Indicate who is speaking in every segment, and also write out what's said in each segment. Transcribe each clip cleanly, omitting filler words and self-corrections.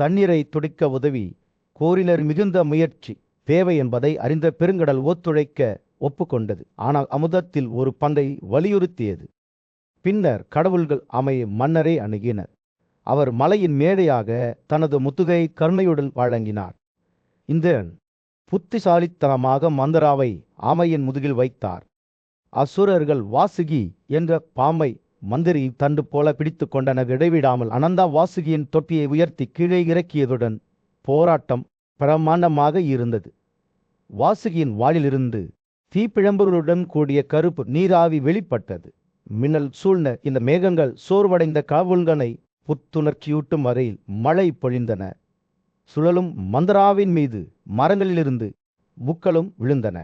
Speaker 1: தண்ணீரை துடைக்க உதவி கோரினர். மிகுந்த முயற்சி தேவை என்பதை அறிந்த பெருங்கடல் ஒத்துழைக்க ஒப்புக்கொண்டது. ஆனால் அமுதத்தில் ஒரு பங்கை வலியுறுத்தியது. பின்னர் கடவுள்கள் அமைய மன்னரை அணுகினர். அவர் மலையின் மேடையாக தனது முத்துகை கருணையுடன் வழங்கினார். இந்திரன் புத்திசாலித்தனமாக மந்தராவை ஆமையின் முதுகில் வைத்தார். அசுரர்கள் வாசுகி என்ற பாம்பை மந்திரி தண்டு போல பிடித்து கொண்டனர். இடைவிடாமல் அனந்தா வாசுகியின் தொப்பியை உயர்த்தி கீழே இறக்கியதுடன் போராட்டம் பிரமாண்டமாக இருந்தது. வாசுகியின் வாளிலிருந்து தீப்பிழம்புகளுடன் கூடிய கருப்பு நீராவி வெளிப்பட்டது. மின்னல் சூழ்ந்த இந்த மேகங்கள் சோர்வடைந்த காவல்களை புத்துணர்ச்சியூட்டும் வரையில் மழை பொழிந்தன. சுழலும் மந்தராவின் மீது மரங்களிலிருந்து முக்களும் விழுந்தன.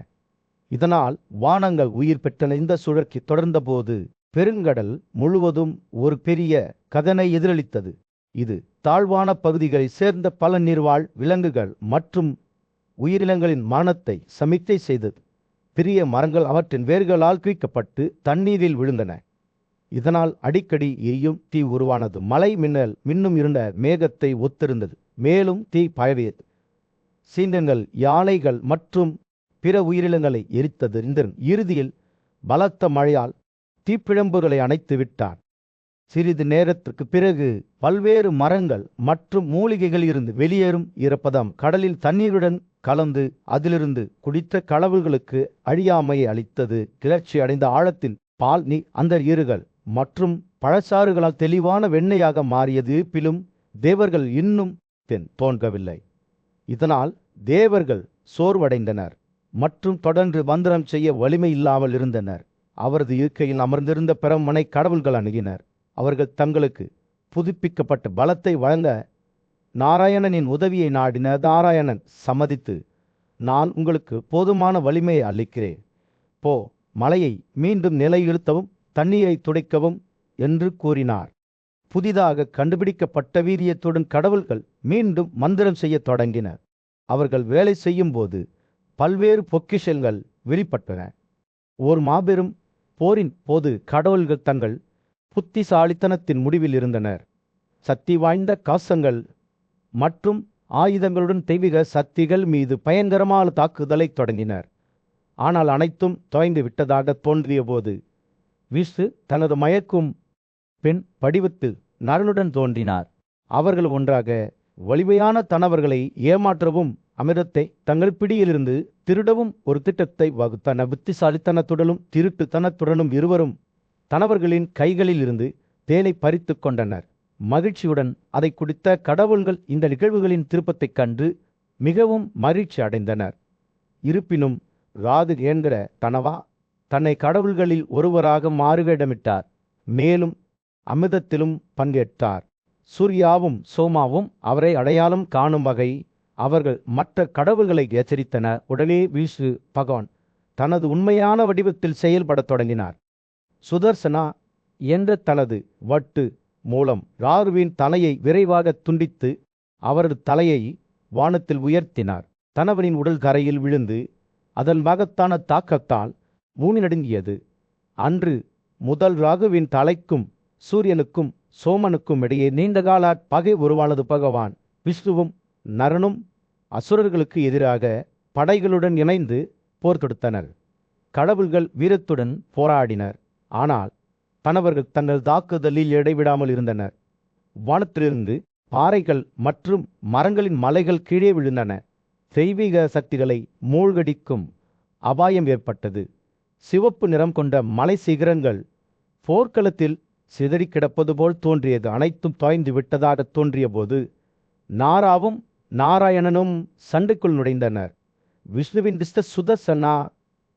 Speaker 1: இதனால் வானங்கள் உயிர் பெற்றன. இந்த சுழற்சி தொடர்ந்தபோது பெருங்கடல் முழுவதும் ஒரு பெரிய கதனை எதிரொலித்தது. இது தாழ்வான பகுதிகளை சேர்ந்த பல நீர்வாழ் விலங்குகள் மற்றும் உயிரினங்களின் மரணத்தை சமிக்கை செய்தது. பெரிய மரங்கள் அவற்றின் வேர்களால் கிழிக்கப்பட்டு தண்ணீரில் விழுந்தன. இதனால் அடிக்கடி எரியும் தீ உருவானது. மலை மின்னல் மின்னும் இருண்ட மேகத்தை ஒத்திருந்தது. மேலும் தீ பரவியது. சீண்டங்கள், யானைகள் மற்றும் பிற உயிரினங்களை எரித்தது. இந்திரன் இறுதியில் பலத்த மழையால் தீப்பிழம்புகளை அணைத்து விட்டான். சிறிது நேரத்திற்கு பிறகு பல்வேறு மரங்கள் மற்றும் மூலிகைகள் இருந்து வெளியேறும் ஈரப்பதம் கடலில் தண்ணீருடன் கலந்து அதிலிருந்து குடித்த கடவுள்களுக்கு அழியாமையை அளித்தது. கிளர்ச்சி அடைந்த ஆழத்தில் பால் நீ அந்த ஈறுகள் மற்றும் பழச்சாறுகளால் தெளிவான வெண்ணையாக மாறியது. இருப்பினும் தேவர்கள் இன்னும் தோன்றவில்லை. இதனால் தேவர்கள் சோர்வடைந்தனர் மற்றும் தொடர்ந்து மந்திரம் செய்ய வலிமை இல்லாமல் இருந்தனர். அவரது இருக்கையில் அமர்ந்திருந்த பிறமனை கடவுள்கள் அணுகினர். அவர்கள் தங்களுக்கு புதுப்பிக்கப்பட்ட பலத்தை வழங்க நாராயணனின் உதவியை நாடினர். நாராயணன் சம்மதித்து, நான் உங்களுக்கு போதுமான வலிமையை அளிக்கிறேன். போ, மலையை மீண்டும் நிலையிழுத்தவும் தண்ணீரை துடைக்கவும் என்று கூறினார். புதிதாக கண்டுபிடிக்கப்பட்ட வீரியத்துடன் கடவுள்கள் மீண்டும் மந்திரம் செய்ய தொடங்கினர். அவர்கள் வேலை செய்யும் போது பல்வேறு பொக்கிஷங்கள் வெளிப்பட்டன. ஒரு மாபெரும் போரின் போது கடவுள்கள் தங்கள் புத்திசாலித்தனத்தின் முடிவில் இருந்தனர். சக்தி வாய்ந்த காசங்கள் மற்றும் ஆயுதங்களுடன் தெய்வீக சக்திகள் மீது பயங்கரமான தாக்குதலை தொடங்கினர். ஆனால் அனைத்தும் தொலைந்து விட்டதாக தோன்றிய போது விஷ்ணு தனது மயக்கும் பெண் படிவத்தில் நரனுடன் தோன்றினார். அவர்கள் ஒன்றாக வலிமையான தனவர்களை ஏமாற்றவும் அமிர்தத்தை தங்கள் பிடியிலிருந்து திருடவும் ஒரு திட்டத்தை வகுத்தனர். புத்திசாலித்தனத்துடனும் திருட்டுத்தனத்துடனும் இருவரும் தனவர்களின் கைகளில் இருந்து தேனை பறித்து கொண்டனர். மகிழ்ச்சியுடன் அதை குடித்த கடவுள்கள் இந்த நிகழ்வுகளின் திருப்பத்தைக் கண்டு மிகவும் மகிழ்ச்சி அடைந்தனர். இருப்பினும் ராது என்கிற தனவா தன்னை கடவுள்களில் ஒருவராக மாறுவேடமிட்டார். மேலும் அமிர்தத்திலும் பங்கேற்றார். சூர்யாவும் சோமாவும் அவரை அடையாளம் காணும் வகை அவர்கள் மற்ற கடவுள்களை எச்சரித்தனர். உடனே விஷ்ணு பகவான் தனது உண்மையான வடிவத்தில் செயல்படத் தொடங்கினார். சுதர்சனா என்ற தனது வட்டு மூலம் ராருவின் தலையை விரைவாக துண்டித்து அவரது தலையை வானத்தில் உயர்த்தினார். தனவனின் உடல் தரையில் விழுந்து அதன் மகத்தான தாக்கத்தால் பூமி நடுங்கியது. அன்று முதல் ராகுவின் தலைக்கும் சூரியனுக்கும் சோமனுக்கும் இடையே நீண்டகால பகை உருவானது. பகவான் விஷ்ணுவும் நரனும் அசுரர்களுக்கு எதிராக படைகளுடன் இணைந்து போர் தொடுத்தனர். கடவுள்கள் வீரத்துடன் போராடினர். ஆனால் தனவர்கள் தங்கள் தாக்குதலில் இடைவிடாமல் இருந்தனர். வானத்திலிருந்து பாறைகள் மற்றும் மரங்களின் மலைகள் கீழே விழுந்தன. தெய்வீக சக்திகளை மூழ்கடிக்கும் அபாயம் ஏற்பட்டது. சிவப்பு நிறம் கொண்ட மலை சிகரங்கள் போர்க்களத்தில் சிதறி கிடப்பது போல் தோன்றியது. அனைத்தும் தொலைந்து விட்டதாக தோன்றிய போது நாராவும் நாராயணனும் சண்டைக்குள் நுழைந்தனர். விஷ்ணுவின் சுதர்சனா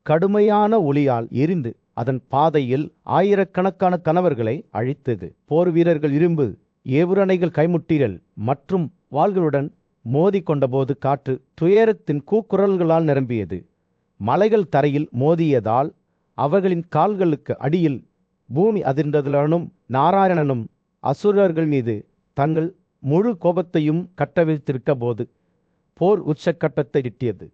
Speaker 1: கடுமையான ஒளியால் எரிந்து அதன் பாதையில் ஆயிரக்கணக்கான கணவர்களை அழித்தது. போர் வீரர்கள் இரும்பு ஏவுரணைகள் கைமுட்டிகள் மற்றும் வாள்களுடன் மோதி கொண்டபோது காற்று துயரத்தின் கூக்குரல்களால் நிரம்பியது. மலைகள் தரையில் மோதியதால் அவர்களின் கால்களுக்கு அடியில் பூமி அதிர்ந்ததுடனும் நாராயணனும் அசுரர்கள் மீது தங்கள் முழு கோபத்தையும் கட்டவிழ்த்திருக்க போது போர் உச்சக்கட்டத்தை எட்டியது.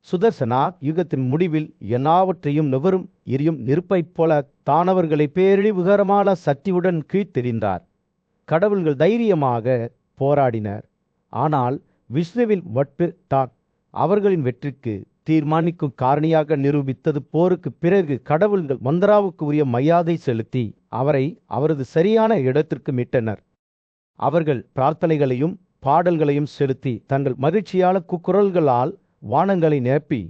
Speaker 1: சுதர்சனா யுகத்தின் முடிவில் எல்லாவற்றையும் நுகரும் எரியும் நெருப்பைப் போல தானவர்களை பேரழிவுகரமான சக்தியுடன் கீழ்த்தெறிந்தார். கடவுள்கள் தைரியமாக போராடினர். ஆனால் விஷ்ணுவின் வட்டு தான் அவர்களின் வெற்றிக்கு தீர்மானிக்கும் காரணியாக நிரூபித்தது. போருக்கு பிறகு கடவுள்கள் மந்தராவுக்கு உரிய மரியாதை செலுத்தி அவரை அவரது சரியான இடத்திற்கு மீட்டனர். அவர்கள் பிரார்த்தனைகளையும் பாடல்களையும் செலுத்தி தங்கள் மகிழ்ச்சியான குரல்களால் வானங்களை நிரப்பி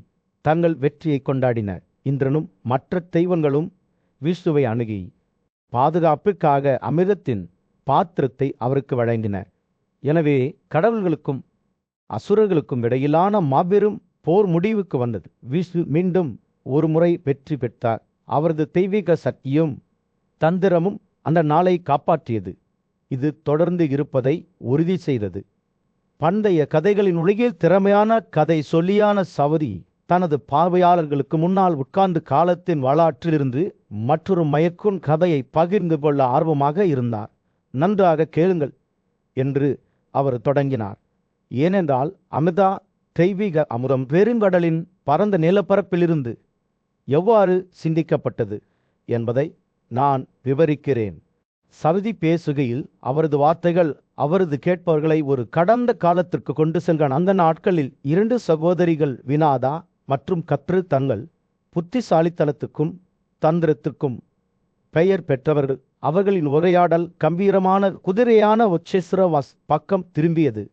Speaker 1: தங்கள் வெற்றியை கொண்டாடினர். இந்திரனும் மற்ற தெய்வங்களும் விஷ்ணுவை அணுகி பாதுகாப்புக்காக அமிர்தத்தின் பாத்திரத்தை அவருக்கு வழங்கினர். எனவே கடவுள்களுக்கும் அசுரர்களுக்கும் இடையிலான மாபெரும் போர் முடிவுக்கு வந்தது. விஷ்ணு மீண்டும் ஒரு முறை வெற்றி பெற்றார். அவரது தெய்வீக சக்தியும் தந்திரமும் அந்த நாளை காப்பாற்றியது. இது தொடர்ந்து இருப்பதை உறுதி செய்தது. பண்டைய கதைகளின் உலகில் திறமையான கதை சொல்லியான சவரி தனது பார்வையாளர்களுக்கு முன்னால் உட்கார்ந்து காலத்தின் வரலாற்றிலிருந்து மற்றொரு மயக்கும் கதையை பகிர்ந்து கொள்ள ஆர்வமாக இருந்தார். நன்றாக கேளுங்கள் என்று அவர் தொடங்கினார். ஏனென்றால் அமிர்தா தெய்வீக அமுதம் பெருங்கடலின் பரந்த நிலப்பரப்பிலிருந்து எவ்வாறு சிந்திக்கப்பட்டது என்பதை நான் விவரிக்கிறேன். சவதி பேசுகையில் அவரது வார்த்தைகள் அவரது கேட்பவர்களை ஒரு கடந்த காலத்திற்கு கொண்டு சென்றான். அந்த நாட்களில் 2 சகோதரிகள் வினாதா மற்றும் கத்ரு தங்கள் புத்திசாலித்தனத்துக்கும் தந்திரத்துக்கும் பெயர் பெற்றவர்கள். அவர்களின் உரையாடல் கம்பீரமான குதிரையான ஒச்சேஸ்ரவாஸ் பக்கம் திரும்பியது.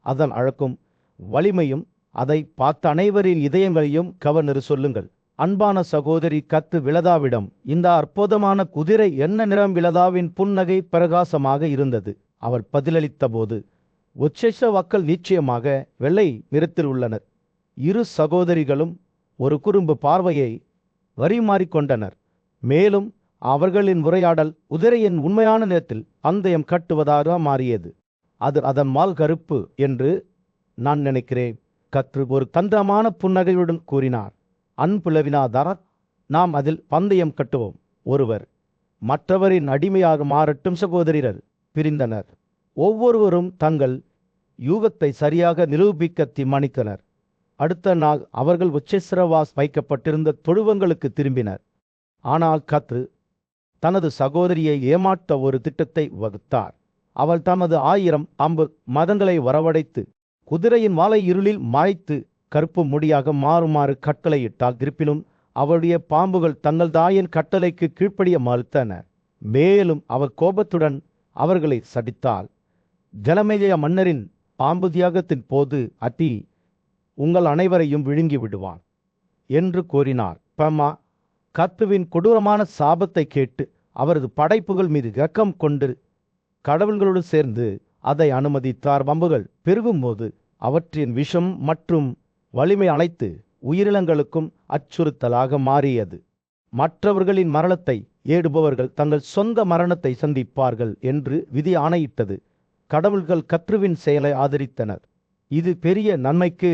Speaker 1: அதன் அழகும் வலிமையும் அதை பார்த்த அனைவரின் இதயங்களையும் கவர்ந்து சொல்லுங்கள். அன்பான சகோதரி கத்து விலதாவிடம், இந்த அற்புதமான குதிரை என்ன நிறம்? விலதாவின் புன்னகை பிரகாசமாக இருந்தது. அவள் பதிலளித்த போது, ஒச்சேஸ்ரவாக்கள் நிச்சயமாக வெள்ளை நிறத்தில் உள்ளனர். 2 சகோதரிகளும் ஒரு குறும்பு பார்வையை வரிமாறிக்கொண்டனர். மேலும் அவர்களின் உரையாடல் குதிரையின் உண்மையான நிறத்தில் பந்தயம் கட்டுவதாக மாறியது. அது அதன் மால் கருப்பு என்று நான் நினைக்கிறேன். கத்ரு ஒரு தந்திரமான புன்னகையுடன் கூறினார். அன்புலவினாதார், நாம் அதில் பந்தயம் கட்டுவோம். ஒருவர் மற்றவரின் அடிமையாக மாறட்டும். சகோதரிகள் பிரிந்தனர். ஒவ்வொருவரும் தங்கள் யூகத்தை சரியாக நிரூபிக்க தீர்மானித்தனர். அடுத்த நாள் அவர்கள் ஒச்சேஸ்ரவாஸ் வைக்கப்பட்டிருந்த தொழுவங்களுக்கு திரும்பினர். ஆனால் கத்ரு தனது சகோதரியை ஏமாற்ற ஒரு திட்டத்தை வகுத்தார். அவள் தமது 1000 அம்பு மதங்களை வரவழைத்து குதிரையின் வாளை இருளில் மாய்த்து கருப்பு முடியாக மாறுமாறு கட்டளையிட்டால், இருப்பினும் அவளுடைய பாம்புகள் தங்கள் தாயின் கட்டளைக்கு கீழ்ப்படிய மறுத்தன. மேலும் அவர் கோபத்துடன் அவர்களை சடித்தாள். ஜலமேய மன்னரின் பாம்பு தியாகத்தின் போது அட்டி உங்கள் அனைவரையும் விழுங்கி விடுவான் என்று கூறினார். பமா கத்துவின் கொடூரமான சாபத்தை கேட்டு அவரது படைப்புகள் மீது இரக்கம் கொண்டு கடவுள்களோடு சேர்ந்து அதை அனுமதித்தார். வம்புகள் பெருகும்போது அவற்றின் விஷம் மற்றும் வலிமை அனைத்து உயிரினங்களுக்கும் அச்சுறுத்தலாக மாறியது. மற்றவர்களின் மரணத்தை ஏடுபவர்கள் தங்கள் சொந்த மரணத்தை சந்திப்பார்கள் என்று விதி ஆணையிட்டது. கடவுள்கள் கத்ருவின் செயலை ஆதரித்தனர். இது பெரிய நன்மைக்கு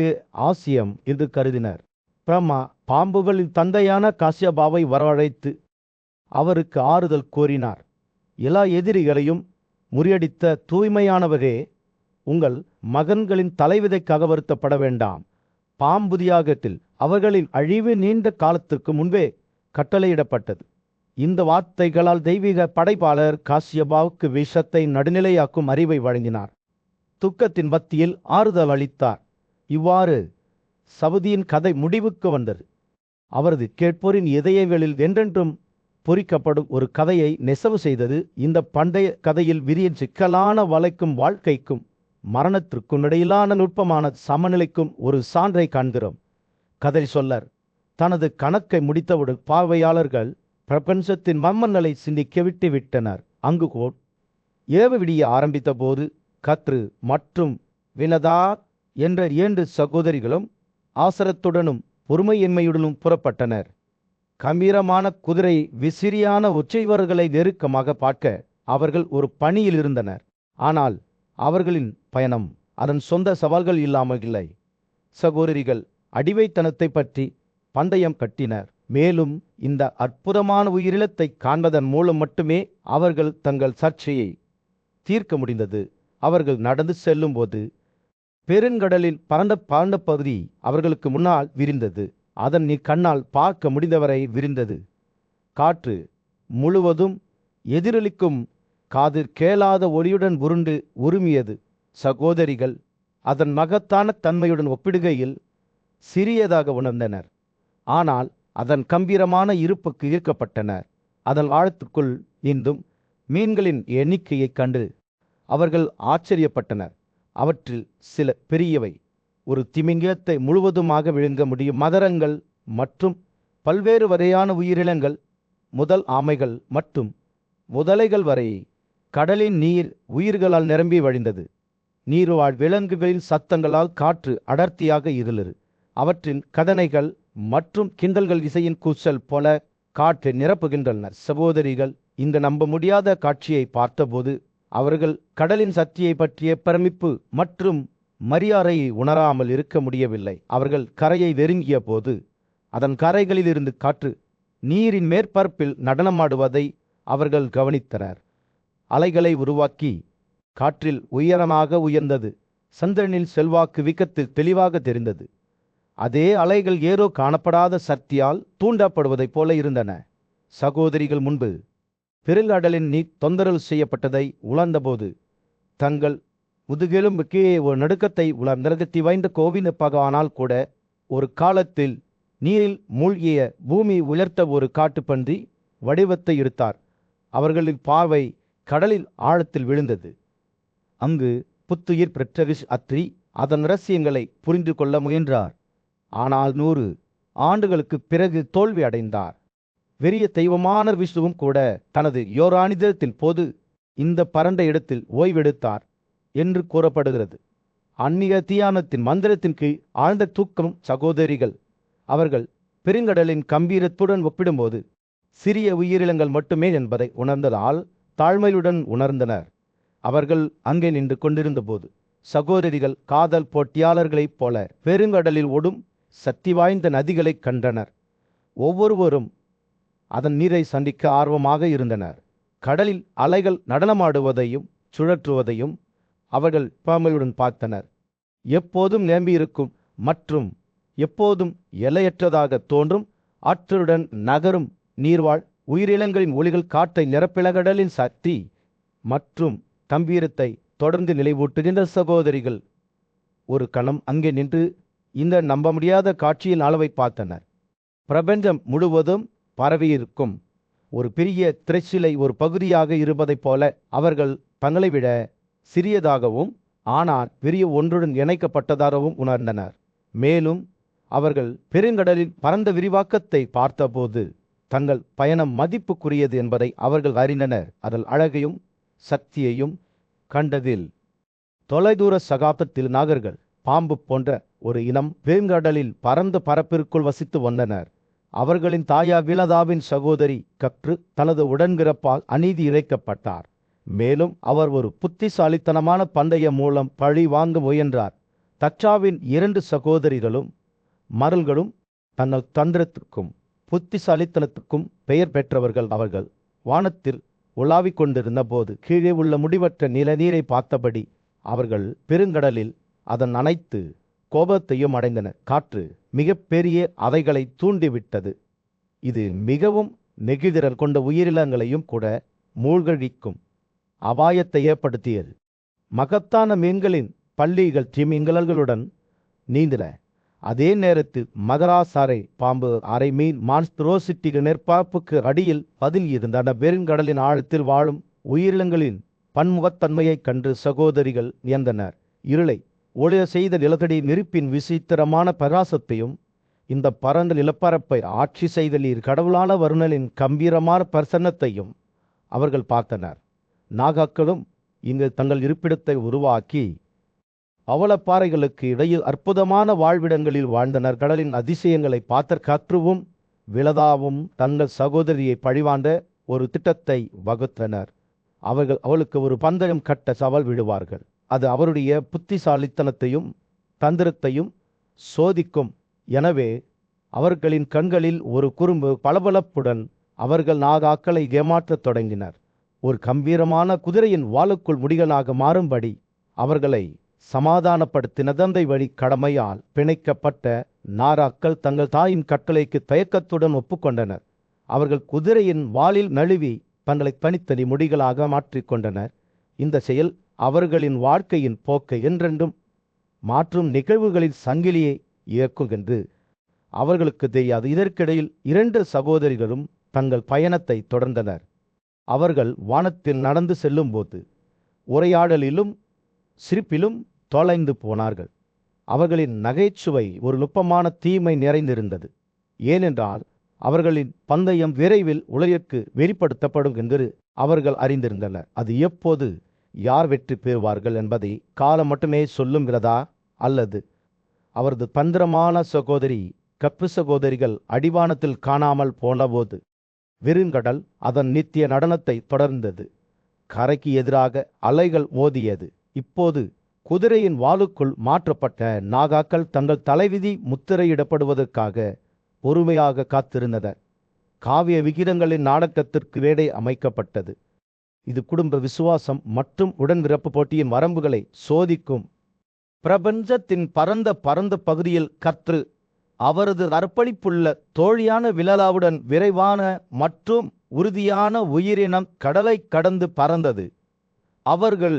Speaker 1: ஆசியம் என்று கருதினர். பிரம்மா பாம்புகளின் தந்தையான காசியபாவை வரவழைத்து அவருக்கு ஆறுதல் கூறினார். எல்லா எதிரிகளையும் முறியடித்த தூய்மையானவரே, உங்கள் மகன்களின் தலைவிதைக்காக வருத்தப்பட வேண்டாம். பாம்பு தியாகத்தில் அவர்களின் அழிவு நீண்ட காலத்திற்கு முன்பே கட்டளையிடப்பட்டது. இந்த வார்த்தைகளால் தெய்வீக படைப்பாளர் காசியபாவுக்கு விஷத்தை நடுநிலையாக்கும் அறிவை வழங்கினார். துக்கத்தின் மத்தியில் ஆறுதல் அளித்தார். இவ்வாறு சவுதியின் கதை முடிவுக்கு வந்தது. அவரது கேட்போரின் இதயங்களில் என்றென்றும் பொறிக்கப்படும் ஒரு கதையை நெசவு செய்தது. இந்த பண்டைய கதையில் விரியின் சிக்கலான வளைக்கும் வாழ்க்கைக்கும் மரணத்திற்கும் இடையிலான நுட்பமான சமநிலைக்கும் ஒரு சான்றை காண்கிறோம். கதை சொல்லர் தனது கணக்கை முடித்தவுடன் பார்வையாளர்கள் பிரபஞ்சத்தின் மர்மங்களை சிந்திக்க விட்டு விட்டனர். அங்கு கோட் ஏவு விடிய ஆரம்பித்த போது கத்ரு மற்றும் வினதார் என்ற 2 சகோதரிகளும் ஆசரத்துடனும் பொறுமையின்மையுடனும் புறப்பட்டனர். கம்பீரமான குதிரை விசிறியான உச்சைவர்களை நெருக்கமாக பார்க்க அவர்கள் ஒரு பணியில் இருந்தனர். ஆனால் அவர்களின் பயணம் அதன் சொந்த சவால்கள் இல்லாமல் இல்லை. சகோதரிகள் அடிவைத்தனத்தை பற்றி பந்தயம் கட்டினர். மேலும் இந்த அற்புதமான உயிரினத்தை காண்பதன் மூலம் மட்டுமே அவர்கள் தங்கள் சர்ச்சையை தீர்க்க முடிந்தது. அவர்கள் நடந்து செல்லும்போது பெருங்கடலின் பரந்த பகுதி அவர்களுக்கு முன்னால் விரிந்தது. அதன் நீ கண்ணால் பார்க்க முடிந்தவரை விரிந்தது. காற்று முழுவதும் எதிரொலிக்கும் காதில் கேளாத ஒளியுடன் உருண்டு உருமியது. சகோதரிகள் அதன் மகத்தான தன்மையுடன் ஒப்பிடுகையில் சிறியதாக உணர்ந்தனர். ஆனால் அதன் கம்பீரமான இருப்புக்கு ஈர்க்கப்பட்டனர். அதன் ஆழத்துக்குள் இன்றும் மீன்களின் எண்ணிக்கையைக் கண்டு அவர்கள் ஆச்சரியப்பட்டனர். அவற்றில் சில பெரியவை, ஒரு திமிங்கலத்தை முழுவதுமாக விழுங்க முடியும் மதரங்கள் மற்றும் பல்வேறு வகையான உயிரினங்கள், முதல் ஆமைகள் மற்றும் முதலைகள் வரை. கடலின் நீர் உயிர்களால் நிரம்பி வழிந்தது. நீர்வாழ் விலங்குகளின் சத்தங்களால் காற்று அடர்த்தியாக இருளது. அவற்றின் கதனைகள் மற்றும் கிண்டல்கள் இசையின் கூச்சல் போல காற்றை நிரப்புகின்றனர். சகோதரிகள் இந்த நம்ப முடியாத காட்சியை பார்த்தபோது அவர்கள் கடலின் சக்தியை பற்றிய பிரமிப்பு மற்றும் மரியாதையை உணராமல் இருக்க முடியவில்லை. அவர்கள் கரையை நெருங்கிய போது அதன் கரைகளில் இருந்து காற்று நீரின் மேற்பரப்பில் நடனமாடுவதை அவர்கள் கவனித்தனர். அலைகளை உருவாக்கி காற்றில் உயரமாக உயர்ந்தது. சந்திரனின் செல்வாக்கு விக்கத்தில் தெளிவாக தெரிந்தது. அதே அலைகள் ஏதோ காணப்படாத சக்தியால் தூண்டப்படுவதைப் போல இருந்தன. சகோதரிகள் முன்பு பெருங்கடலின் நீர் தொந்தரவு செய்யப்பட்டதை உணர்ந்தபோது தங்கள் முதுகெலும்புக்கே ஒரு நடுக்கத்தை உணர்ந்தகத்தி வாய்ந்த கோவிந்தப்பானால் கூட ஒரு காலத்தில் நீரில் மூழ்கிய பூமி உயர்த்த ஒரு காட்டுப்பன்றி வடிவத்தை எடுத்தார். அவர்களின் பார்வை கடலில் ஆழத்தில் விழுந்தது. அங்கு புத்துயிர் பெற்ற அத்ரி அதன் ரகசியங்களை புரிந்து கொள்ள முயன்றார். ஆனால் 100 ஆண்டுகளுக்கு பிறகு தோல்வி அடைந்தார். வெறிய தெய்வமான விஷ்ணுவும் கூட தனது யோரானிதத்தின் போது இந்த பரண்ட இடத்தில் ஓய்வெடுத்தார் என்று கூறப்படுகிறது. அந்நிய தியானத்தின் மந்திரத்தின் கீழ் ஆழ்ந்த தூக்கம். சகோதரிகள் அவர்கள் பெருங்கடலின் கம்பீரத்துடன் ஒப்பிடும்போது சிறிய உயிரினங்கள் மட்டுமே என்பதை உணர்ந்ததால் தாழ்மையுடன் உணர்ந்தனர். அவர்கள் அங்கே நின்று கொண்டிருந்த போது சகோதரிகள் காதல் போட்டியாளர்களைப் போல பெருங்கடலில் ஓடும் சக்தி வாய்ந்த நதிகளை கண்டனர். ஒவ்வொருவரும் அதன் நீரை சந்திக்க ஆர்வமாக இருந்தனர். கடலில் அலைகள் நடனமாடுவதையும் சுழற்றுவதையும் அவர்கள் பாமையுடன் பார்த்தனர். எப்போதும் நிரம்பியிருக்கும் மற்றும் எப்போதும் எல்லையற்றதாக தோன்றும் ஆற்றலுடன் நகரும் நீர்வாழ் உயிரினங்களின் ஒளிகள் காற்றை நிரப்பிலகடலின் சக்தி மற்றும் கம்பீரத்தை தொடர்ந்து நிலைவூட்டுகின்ற சகோதரிகள் ஒரு கணம் அங்கே நின்று இந்த நம்ப முடியாத காட்சியின் அளவை பார்த்தனர். பிரபஞ்சம் முழுவதும் பரவியிருக்கும் ஒரு பெரிய திரைச்சிலை ஒரு பகுதியாக இருப்பதைப் போல அவர்கள் தங்களை விட சிறியதாகவும் ஆனால் பெரிய ஒன்றுடன் இணைக்கப்பட்டதாகவும் உணர்ந்தனர். மேலும் அவர்கள் பெருங்கடலில் பரந்த விரிவாக்கத்தை பார்த்தபோது தங்கள் பயணம் மதிப்புக்குரியது என்பதை அவர்கள் அறிந்தனர். அதன் அழகையும் சக்தியையும் கண்டதில் தொலைதூர சகாப்தத்தில் நாகர்கள் பாம்பு போன்ற ஒரு இனம் பெருங்கடலில் பரந்த பரப்பிற்குள் வசித்து வந்தனர். அவர்களின் தாயா விலதாவின் சகோதரி கற்று தனது உடன்பிறப்பால் அநீதி இழைக்கப்பட்டார். மேலும் அவர் ஒரு புத்திசாலித்தனமான பந்தயம் மூலம் பழி வாங்க முயன்றார். தச்சாவின் 2 சகோதரிகளும் மரல்களும் தங்கள் தந்திரத்திற்கும் புத்திசாலித்தனத்துக்கும் பெயர் பெற்றவர்கள். அவர்கள் வானத்தில் உலாவிக் கொண்டிருந்த போது கீழே உள்ள முடிவற்ற நிலநீரை பார்த்தபடி அவர்கள் பெருங்கடலில் அதன் அனைத்து கோபத்தையும் அடைந்தனர். காற்று மிகப்பெரிய அலைகளை தூண்டிவிட்டது. இது மிகவும் நெகிழ்திறன் கொண்ட உயிரினங்களையும் கூட மூழ்கடிக்கும் அபாயத்தை ஏற்படுத்தியது. மகத்தான மீன்களின் பள்ளிகள் திமிங்கலங்களுடன் நீந்தின. அதே நேரத்தில் மகராசாரை பாம்பு அரை மீன் மான்ஸ்ட்ரோசிட்டிகள் நெற்பாப்புக்கு அடியில் பதில் இருந்தன. பெருங்கடலின் ஆழத்தில் வாழும் உயிரினங்களின் பன்முகத்தன்மையைக் கண்டு சகோதரிகள் வியந்தனர். இருளை ஒளிய செய்த நிலத்தடி நெருப்பின் விசித்திரமான பிரகாசத்தையும் இந்த பரந்த நிலப்பரப்பை ஆட்சி செய்த நீர் கடவுளான வருணனின் கம்பீரமான பிரசன்னத்தையும் அவர்கள் பார்த்தனர். நாகாக்களும் இங்கு தங்கள் இருப்பிடத்தை உருவாக்கி அவலப்பாறைகளுக்கு இடையில் அற்புதமான வாழ்விடங்களில் வாழ்ந்தனர். கடலின் அதிசயங்களை பார்த்த கற்றுவும் விலதாவும் தங்கள் சகோதரியை பழிவாண்ட ஒரு திட்டத்தை வகுத்தனர். அவர்கள் அவளுக்கு ஒரு பந்தயம் கட்ட சவால் விடுவார்கள். அது அவருடைய புத்திசாலித்தனத்தையும் தந்திரத்தையும் சோதிக்கும். எனவே அவர்களின் கண்களில் ஒரு குறும்பு பளபளப்புடன் அவர்கள் நாகாக்களை ஏமாற்றத் தொடங்கினர். ஒரு கம்பீரமான குதிரையின் வாளுக்குள் முடிகளாக மாறும்படி அவர்களை சமாதானப்படுத்தின. தந்தை வழி கடமையால் பிணைக்கப்பட்ட நாராக்கள் தங்கள் தாயின் கட்டளைக்கு தயக்கத்துடன் ஒப்புக்கொண்டனர். அவர்கள் குதிரையின் வாளில் நழுவி தங்களை தனித்தனி முடிகளாக மாற்றிக்கொண்டனர். இந்த செயல் அவர்களின் வாழ்க்கையின் போக்கை என்றென்றும் மாற்றும் நிகழ்வுகளின் சங்கிலியை இயக்கும் என்று அவர்களுக்கு தெரியாது. இதற்கிடையில் 2 சகோதரிகளும் தங்கள் பயணத்தை தொடர்ந்தனர். அவர்கள் வானத்தில் நடந்து செல்லும்போது உரையாடலிலும் சிரிப்பிலும் தொலைந்து போனார்கள். அவர்களின் நகைச்சுவை ஒரு நுட்பமான தீமை நிறைந்திருந்தது. ஏனென்றால் அவர்களின் பந்தயம் விரைவில் உலகிற்கு வெளிப்படுத்தப்படும் என்று அவர்கள் அறிந்திருந்தனர். அது எப்போது, யார் வெற்றி பெறுவார்கள் என்பதை காலம் மட்டுமே சொல்லுங்கிறதா, அல்லது அவரது தந்திரமான சகோதரி கப்பு சகோதரிகள் அடிவானத்தில் காணாமல் போனபோது வெறுங்கடல் அதன் நித்திய நடனத்தை தொடர்ந்தது. கரைக்கு எதிராக அலைகள் மோதியது. இப்போது குதிரையின் வாளுக்குள் மாற்றப்பட்ட நாகாக்கள் தங்கள் தலைவிதி முத்திரையிடப்படுவதற்காக பொறுமையாக காத்திருந்தனர். காவிய விகிதங்களின் நாடகத்திற்கு வேடை அமைக்கப்பட்டது. இது குடும்ப விசுவாசம் மற்றும் உடன்பிறப்பு போட்டியின் வரம்புகளை சோதிக்கும். பிரபஞ்சத்தின் பரந்த பகுதியில் கர்த்தர் அவரது அர்ப்பணிப்புள்ள தோழியான விலலாவுடன் விரைவான மற்றும் உறுதியான உயிரினம் கடலை கடந்து பறந்தது. அவர்கள்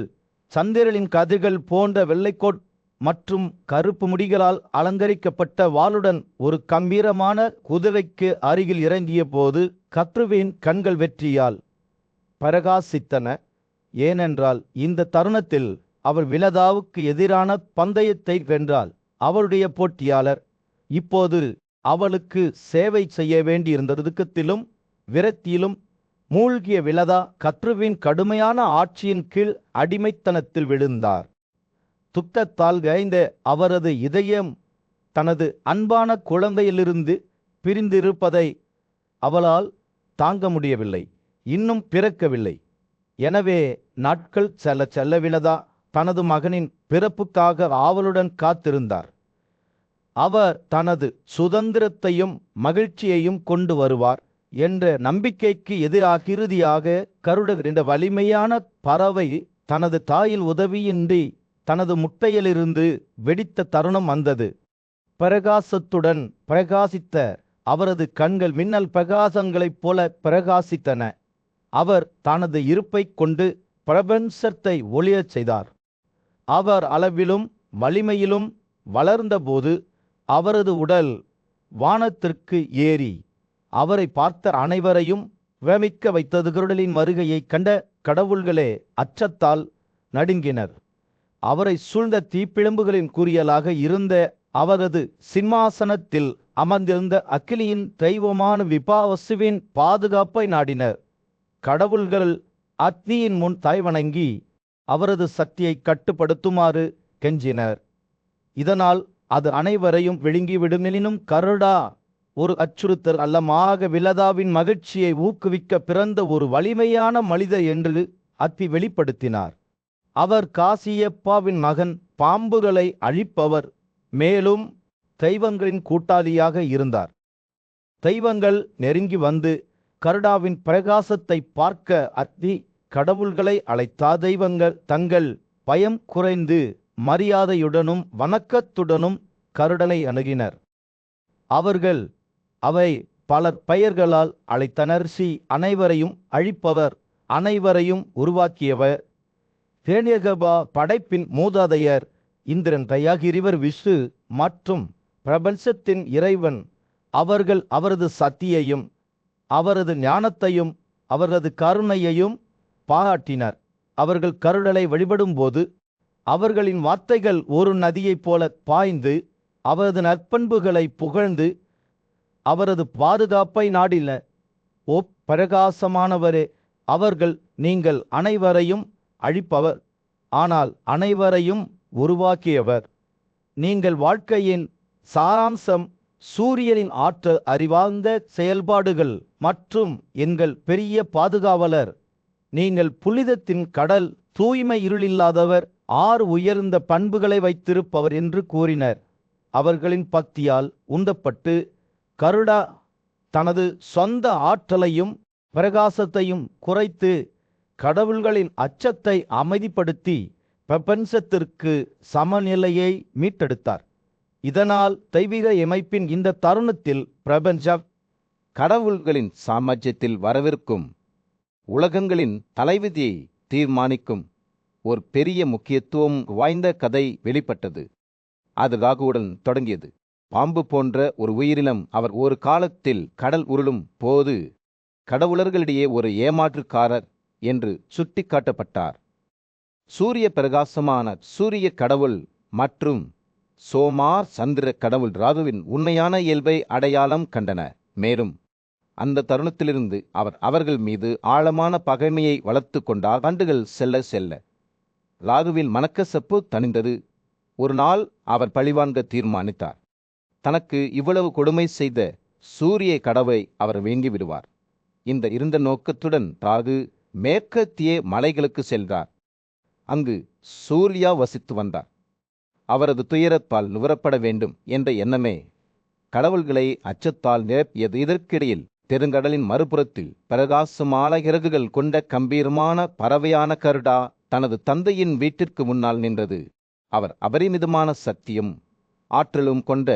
Speaker 1: சந்திரனின் கதிர்கள் போன்ற வெள்ளைக்கோட் மற்றும் கருப்பு முடிகளால் அலங்கரிக்கப்பட்ட வாளுடன் ஒரு கம்பீரமான குதிரைக்கு அருகில் இறங்கிய போது கர்த்தரின் கண்கள் வெற்றியால் பிரகாசித்தன. ஏனென்றால் இந்த தருணத்தில் அவர் விலதாவுக்கு எதிரான பந்தயத்தை வென்றாள். அவருடைய போட்டியாளர் இப்போது அவளுக்கு சேவை செய்ய வேண்டியிருந்த துக்கத்திலும் விரக்தியிலும் மூழ்கிய விலதா கர்த்தரின் கடுமையான ஆட்சியின் கீழ் அடிமைத்தனத்தில் விழுந்தார். துக்கத்தால் காய்ந்த அவரது இதயம் தனது அன்பான குழந்தையிலிருந்து பிரிந்திருப்பதை அவளால் தாங்க முடியவில்லை. இன்னும் பிறக்கவில்லை. எனவே நாட்கள் செல்ல விலதா தனது மகனின் பிறப்புக்காக ஆவலுடன் காத்திருந்தார். அவர் தனது சுதந்திரத்தையும் மகிழ்ச்சியையும் கொண்டு வருவார் என்ற நம்பிக்கைக்கு எதிராக இறுதியாக கருடர் என்ற வலிமையான பறவை தனது தாயின் உதவியின்றி தனது முட்டையிலிருந்து வெடித்த தருணம் வந்தது. பிரகாசத்துடன் பிரகாசித்த அவரது கண்கள் மின்னல் பிரகாசங்களைப் போல பிரகாசித்தன. அவர் தனது இருப்பை கொண்டு பிரபஞ்சத்தை ஒளியச் செய்தார். அவர் அளவிலும் வலிமையிலும் வளர்ந்தபோது அவரது உடல் வானத்திற்கு ஏறி அவரை பார்த்த அனைவரையும் பிரமிக்க வைத்தது. கருடலின் வருகையை கண்ட கடவுள்களே அச்சத்தால் நடுங்கினர். அவரை சூழ்ந்த தீப்பிழம்புகளின் குறியலாக இருந்த அவரது சிம்மாசனத்தில் அமர்ந்திருந்த அக்கினியின் தெய்வமான விபாவசுவின் பாதுகாப்பை நாடினர். கடவுள்கள் அக்னியின் முன் தாய்வணங்கி அவரது சக்தியை கட்டுப்படுத்துமாறு கெஞ்சினர். இதனால் அது அனைவரையும் விழுங்கிவிடும். எனினும் கருடா ஒரு அச்சுறுத்தல் அல்லமாக விலதாவின் மகிழ்ச்சியை ஊக்குவிக்க பிறந்த ஒரு வலிமையான மனிதர் என்று அத்தி வெளிப்படுத்தினார். அவர் காசியப்பாவின் மகன், பாம்புகளை அழிப்பவர், மேலும் தெய்வங்களின் கூட்டாளியாக இருந்தார். தெய்வங்கள் நெருங்கி வந்து கருடாவின் பிரகாசத்தை பார்க்க அத்தி கடவுள்களை அழைத்தார். தெய்வங்கள் தங்கள் பயம் குறைந்து மரியாதையுடனும் வணக்கத்துடனும் கருடனை அணுகினர். அவர்கள் அவை பலர் பெயர்களால் அழைத்தனர். அனைவரையும் அழிப்பவர், அனைவரையும் உருவாக்கியவர், தேனியகபா படைப்பின் மூதாதையர், இந்திரன், தயாகிரிவர், விஷ்ணு மற்றும் பிரபஞ்சத்தின் இறைவன். அவர்கள் அவரது சக்தியையும் அவரது ஞானத்தையும் அவரது கருணையையும் பாராட்டினர். அவர்கள் கருடலை வழிபடும் போது அவர்களின் வார்த்தைகள் ஒரு நதியைப் போல பாய்ந்து அவரது நற்பண்புகளை புகழ்ந்து அவரது பாதுகாப்பை நாடின. ஓ பிரகாசமானவரே, அவர்கள் நீங்கள் அனைவரையும் அழிப்பவர், ஆனால் அனைவரையும் உருவாக்கியவர். நீங்கள் வாழ்க்கையின் சாராம்சம், சூரியனின் ஆற்றல், அறிவார்ந்த செயல்பாடுகள் மற்றும் எங்கள் பெரிய பாதுகாவலர். நீங்கள் புனிதத்தின் கடல், தூய்மை, இருளில்லாதவர், 6 உயர்ந்த பண்புகளை வைத்திருப்பவர் என்று கூறினர். அவர்களின் பக்தியால் உந்தப்பட்டு கருடா தனது சொந்த ஆற்றலையும் பிரகாசத்தையும் குறைத்து கடவுள்களின் அச்சத்தை அமைதிப்படுத்தி பிரபஞ்சத்திற்கு சமநிலையை மீட்டெடுத்தார். இதனால் தெய்வீக இமைப்பின் இந்த தருணத்தில் பிரபஞ்சம் கடவுள்களின் சாம்ராஜ்யத்தில் வரவிருக்கும் உலகங்களின் தலைவிதியை தீர்மானிக்கும் ஒரு பெரிய முக்கியத்துவம் வாய்ந்த கதை வெளிப்பட்டது.
Speaker 2: அது ராகுவுடன் தொடங்கியது. பாம்பு போன்ற ஒரு உயிரினம் அவர் ஒரு காலத்தில் கடல் உருளும் போது கடவுளர்களிடையே ஒரு ஏமாற்றுக்காரர் என்று சுட்டிக்காட்டப்பட்டார். சூரிய பிரகாசமான சூரிய கடவுள் மற்றும் சோமார் சந்திர கடவுள் ராகுவின் உண்மையான இயல்பை அடையாளம் கண்டனர். மேலும் அந்த தருணத்திலிருந்து அவர் அவர்கள் மீது ஆழமான பகைமையை வளர்த்து கொண்டார். ஆண்டுகள் செல்ல செல்ல ராகுவின் மனக்கசப்பு தணிந்தது. ஒரு நாள் அவர் பழிவாங்க தீர்மானித்தார். தனக்கு இவ்வளவு கொடுமை செய்த சூரிய கடவை அவர் வேங்கி விடுவார். இந்த இருந்த நோக்கத்துடன் ராகு மேற்கத்திய மலைகளுக்கு சென்றார். அங்கு சூர்யா வசித்து வந்தார். அவரது துயரத்தால் நுகரப்பட வேண்டும் என்ற எண்ணமே கடவுள்களை அச்சத்தால் நிரப்பியது. இதற்கிடையில் பெருங்கடலின் மறுபுறத்தில் பிரகாசமான இறகுகள் கொண்ட கம்பீரமான பறவையான கருடா தனது தந்தையின் வீட்டிற்கு முன்னால் நின்றது. அவர் அபரிமிதமான சக்தியும் ஆற்றலும் கொண்ட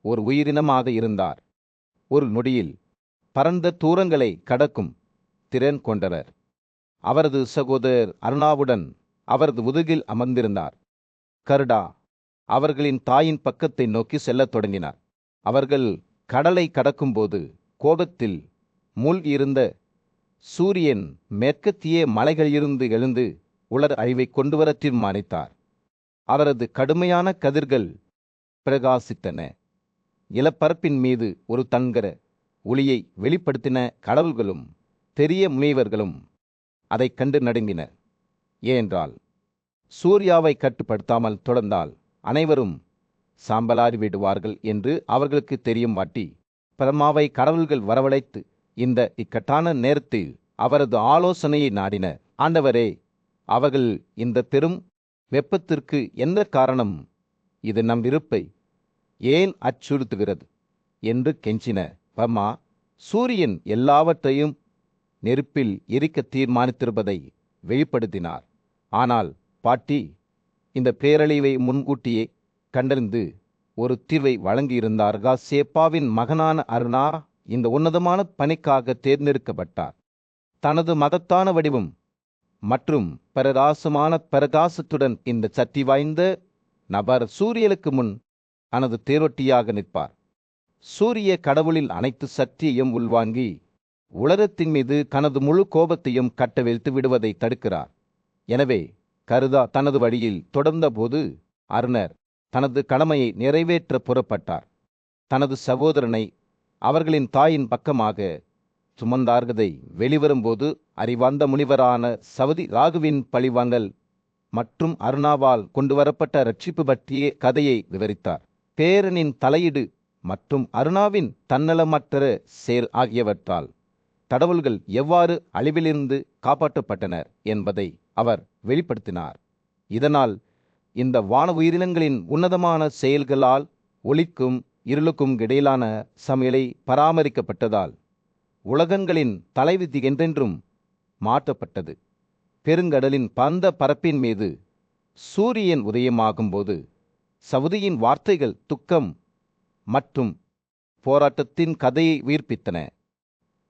Speaker 2: ஒரு உயிரினமாக இருந்தார். ஒரு நொடியில் பரந்த தூரங்களை கடக்கும் திறன் கொண்டவர். அவரது சகோதரர் அருணாவுடன் அவரது முதுகில் அமர்ந்திருந்தார். கருடா அவர்களின் தாயின் பக்கத்தை நோக்கி செல்லத் தொடங்கினார். அவர்கள் கடலை கடக்கும்போது கோபத்தில் மூழ்கியிருந்த சூரியன் மேற்கத்திய மலைகளிலிருந்து எழுந்து உலர் அழிவை கொண்டுவர தீர்மானித்தார். அவரது கடுமையான கதிர்கள் பிரகாசித்தன. இளப்பரப்பின் மீது ஒரு தங்கர ஒளியை வெளிப்படுத்தின. கடவுள்களும் பெரிய முனிவர்களும் அதைக் கண்டு நடுங்கினர். ஏனென்றால் சூர்யாவை கட்டுப்படுத்தாமல் தொடர்ந்தால் அனைவரும் சாம்பலாறி விடுவார்கள் என்று அவர்களுக்கு தெரியும். வாட்டி பிரம்மாவை கடவுள்கள் வரவழைத்து இந்த இக்கட்டான நேரத்தில் அவரது ஆலோசனையை நாடினர். ஆண்டவரே, அவர்கள் இந்த பெரும் வெப்பத்திற்கு என்ன காரணம்? இது நம் இருப்பை ஏன் அச்சுறுத்துகிறது என்று கெஞ்சின. பிரம்மா சூரியன் எல்லாவற்றையும் நெருப்பில் எரிக்க தீர்மானித்திருப்பதை வெளிப்படுத்தினார். ஆனால் பாட்டி இந்த பேரழிவை முன்கூட்டியே கண்டறிந்து ஒரு தீர்வை வழங்கியிருந்தார். சேப்பாவின் மகனான அருணா இந்த உன்னதமான பணிக்காக தேர்ந்தெடுக்கப்பட்டார். தனது மகத்தான வடிவம் மற்றும் பிரகாசமான பிரகாசத்துடன் இந்த சக்தி வாய்ந்த நபர் சூரியனுக்கு முன் தனது தேரொட்டியாக நிற்பார். சூரிய கடவுளில் அனைத்து சக்தியையும் உள்வாங்கி உலகத்தின் மீது தனது முழு கோபத்தையும் கட்டவிழ்த்து விடுவதை தடுக்கிறார். எனவே கருடா தனது வழியில் தொடர்ந்தபோது அருணர் தனது கடமையை நிறைவேற்ற புறப்பட்டார். தனது சகோதரனை அவர்களின் தாயின் பக்கமாக சுமந்தார்கதை வெளிவரும்போது அறிவார்ந்த முனிவரான சவுதி ராகுவின் பழிவாங்கல் மற்றும் அருணாவால் கொண்டுவரப்பட்ட ரட்சிப்பு பற்றிய கதையை விவரித்தார். பேரனின் தலையீடு மற்றும் அருணாவின் தன்னலமற்ற செயல் ஆகியவற்றால் கடவுள்கள் எவ்வாறு அழிவிலிருந்து காப்பாற்றப்பட்டனர் என்பதை அவர் வெளிப்படுத்தினார். இதனால் இந்த வான உயிரினங்களின் உன்னதமான செயல்களால் ஒளிக்கும் இருளுக்கும் இடையிலான சமநிலை பராமரிக்கப்பட்டதால் உலகங்களின் தலைவிதி என்றென்றும் மாற்றப்பட்டது. பெருங்கடலின் பந்த பரப்பின் மீது சூரியன் உதயமாகும்போது சவுதியின் வார்த்தைகள் துக்கம் மற்றும் போராட்டத்தின் கதையை உயிர்ப்பித்தன.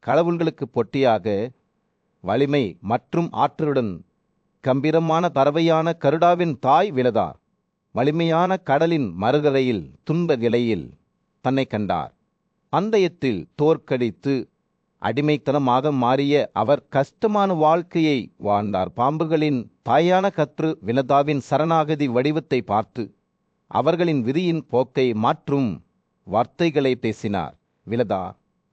Speaker 2: கடவுள்களுக்கு பொட்டியாக வலிமை மற்றும் ஆற்றலுடன் கம்பீரமான பறவையான கருடாவின் தாய் விலதா வலிமையான கடலின் மறுகரையில் துன்ப நிலையில் தன்னை கண்டார். பந்தயத்தில் தோற்கடித்து அடிமைத்தனமாக மாறிய அவர் கஷ்டமான வாழ்க்கையை வாழ்ந்தார். பாம்புகளின் தாயான கற்று விலதாவின் சரணாகதி வடிவத்தை பார்த்து அவர்களின் விதியின் போக்கை மாற்றும் வார்த்தைகளை பேசினார். விலதா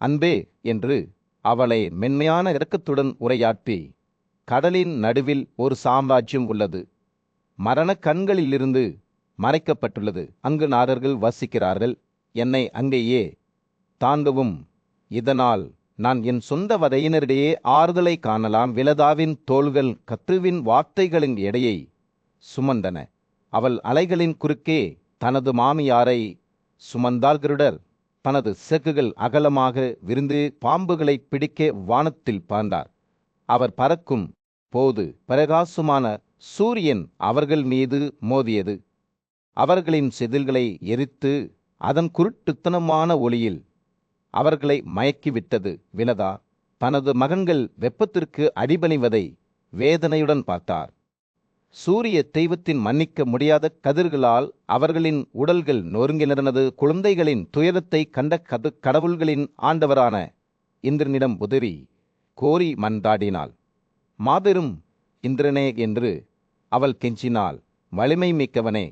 Speaker 2: அன்பே என்று அவளை மென்மையான இரக்கத்துடன் உரையாற்றி, கடலின் நடுவில் ஒரு சாம்ராஜ்யம் உள்ளது. மரண கண்களிலிருந்து மறைக்கப்பட்டுள்ளது. அங்கு நாரர்கள் வசிக்கிறார்கள். என்னை அங்கேயே தாங்கவும். இதனால் நான் என் சொந்த வதையினரிடையே ஆறுதலை காணலாம். விலதாவின் தோள்கள் கத்துவின் வார்த்தைகளின் எடையை சுமந்தன. அவள் அலைகளின் குறுக்கே தனது மாமியாரை சுமந்தாள். கருடர் தனது செக்குகள் அகலமாக விரிந்து பாம்புகளை பிடிக்க வானத்தில் பாய்ந்தார். அவர் பறக்கும் போது பிரகாசமான சூரியன் அவர்கள் மீது மோதியது. அவர்களின் செதில்களை எரித்து அதன் குருட்டுத்தனமான ஒளியில் அவர்களை மயக்கிவிட்டது. விலதா தனது மகன்கள் வெப்பத்திற்கு அடிபணிவதை வேதனையுடன் பார்த்தார். சூரிய தெய்வத்தின் மன்னிக்க முடியாத கதிர்களால் அவர்களின் உடல்கள் நொறுங்கினது. குழந்தைகளின் துயரத்தை கண்ட கடவுள்களின் ஆண்டவரான இந்திரனிடம் உதறி கோரி மன்றாடினாள். மாபெரும் இந்திரனே என்று அவள் கெஞ்சினாள். வலிமை மிக்கவனே,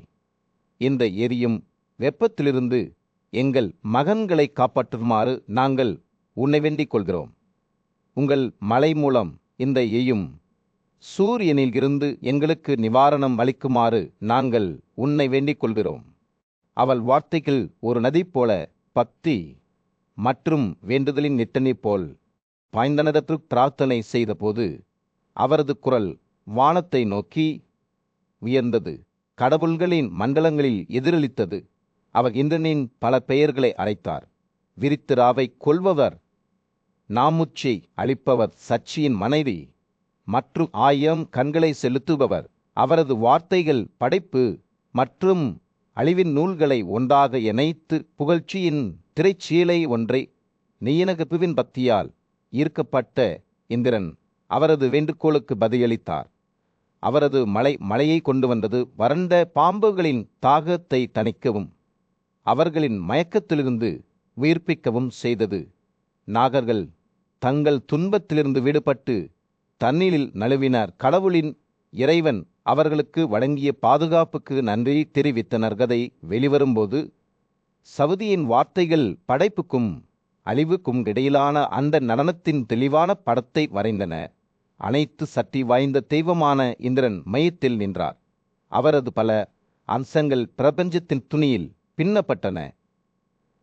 Speaker 2: இந்த எரியும் வெப்பத்திலிருந்து எங்கள் மகன்களை காப்பாற்றுமாறு நாங்கள் உன்னை வேண்டிக் கொள்கிறோம். உங்கள் மலை மூலம் இந்த எய்யும் சூரியனில் இருந்து எங்களுக்கு நிவாரணம் அளிக்குமாறு நாங்கள் உன்னை வேண்டிக் கொள்கிறோம். அவள் வார்த்தைகள் ஒரு நதி போல பக்தி மற்றும் வேண்டுதலின் நிட்டனி போல் பாய்ந்தனதற்கு பிரார்த்தனை செய்தபோது அவரது குரல் வானத்தை நோக்கி உயர்ந்தது, கடவுள்களின் மண்டலங்களில் எதிரொலித்தது. அவர் இந்திரனின் பல பெயர்களை அழைத்தார். விரித்திராவை கொல்பவர், நாமுச்சை அளிப்பவர், சச்சியின் மனைவி மற்றும் 1000 கண்களை செலுத்துபவர். அவரது வார்த்தைகள் படைப்பு மற்றும் அழிவின் நூல்களை ஒன்றாக இணைத்து புகழ்ச்சியின் திரைச்சீலை ஒன்றை நெய்யனகப்புவின் பக்தியால் ஈர்க்கப்பட்ட இந்திரன் அவரது வேண்டுகோளுக்கு பதிலளித்தார். அவரது மழையை கொண்டு வந்தது. வறண்ட பாம்புகளின் தாகத்தை தணிக்கவும் அவர்களின் மயக்கத்திலிருந்து உயிர்ப்பிக்கவும் செய்தது. நாகர்கள் தங்கள் துன்பத்திலிருந்து விடுபட்டு தண்ணீரில் நழுவினர். கடவுளின் இறைவன் அவர்களுக்கு வழங்கிய பாதுகாப்புக்கு நன்றி தெரிவித்தனர். கதை வெளிவரும்போது சவுதியின் வார்த்தைகள் படைப்புக்கும் அழிவுக்கும் இடையிலான அந்த நடனத்தின் தெளிவான படத்தை வரைந்தன. அனைத்து சக்தி வாய்ந்த தெய்வமான இந்திரன் மையத்தில் நின்றார். அவரது பல அம்சங்கள் பிரபஞ்சத்தின் துணியில் பின்னப்பட்டன.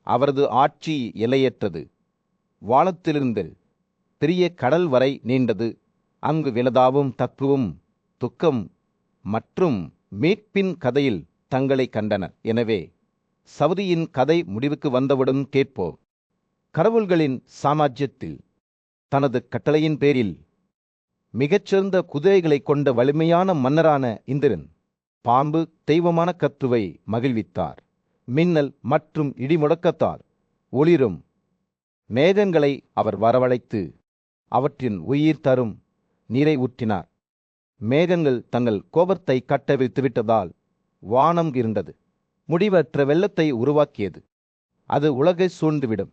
Speaker 2: அவரது ஆட்சி எல்லையற்றது. வானத்திலிருந்து பெரிய கடல் வரை நீண்டது. அங்கு விலதாவும் தத்துவம், துக்கம் மற்றும் மீட்பின் கதையில் தங்களை கண்டனர். எனவே சவுதியின் கதை முடிவுக்கு வந்தவுடன் கேட்போம். கடவுள்களின் சாம்ராஜ்யத்தில் தனது கட்டளையின் பேரில் மிகச்சிறந்த குதிரைகளை கொண்ட வலிமையான மன்னரான இந்திரன் பாம்பு தெய்வமான கத்துவை மகிழ்வித்தார். மின்னல் மற்றும் இடிமுழக்கத்தால் ஒளிரும் மேகங்களை அவர் வரவழைத்து அவற்றின் உயிர் தரும் நீரை ஊற்றினார். மேகங்கள் தங்கள் கோபத்தை கட்டவிழ்த்து விட்டதால் வானம் இருண்டது. முடிவற்ற வெள்ளத்தை உருவாக்கியது. அது உலகை சூழ்ந்துவிடும்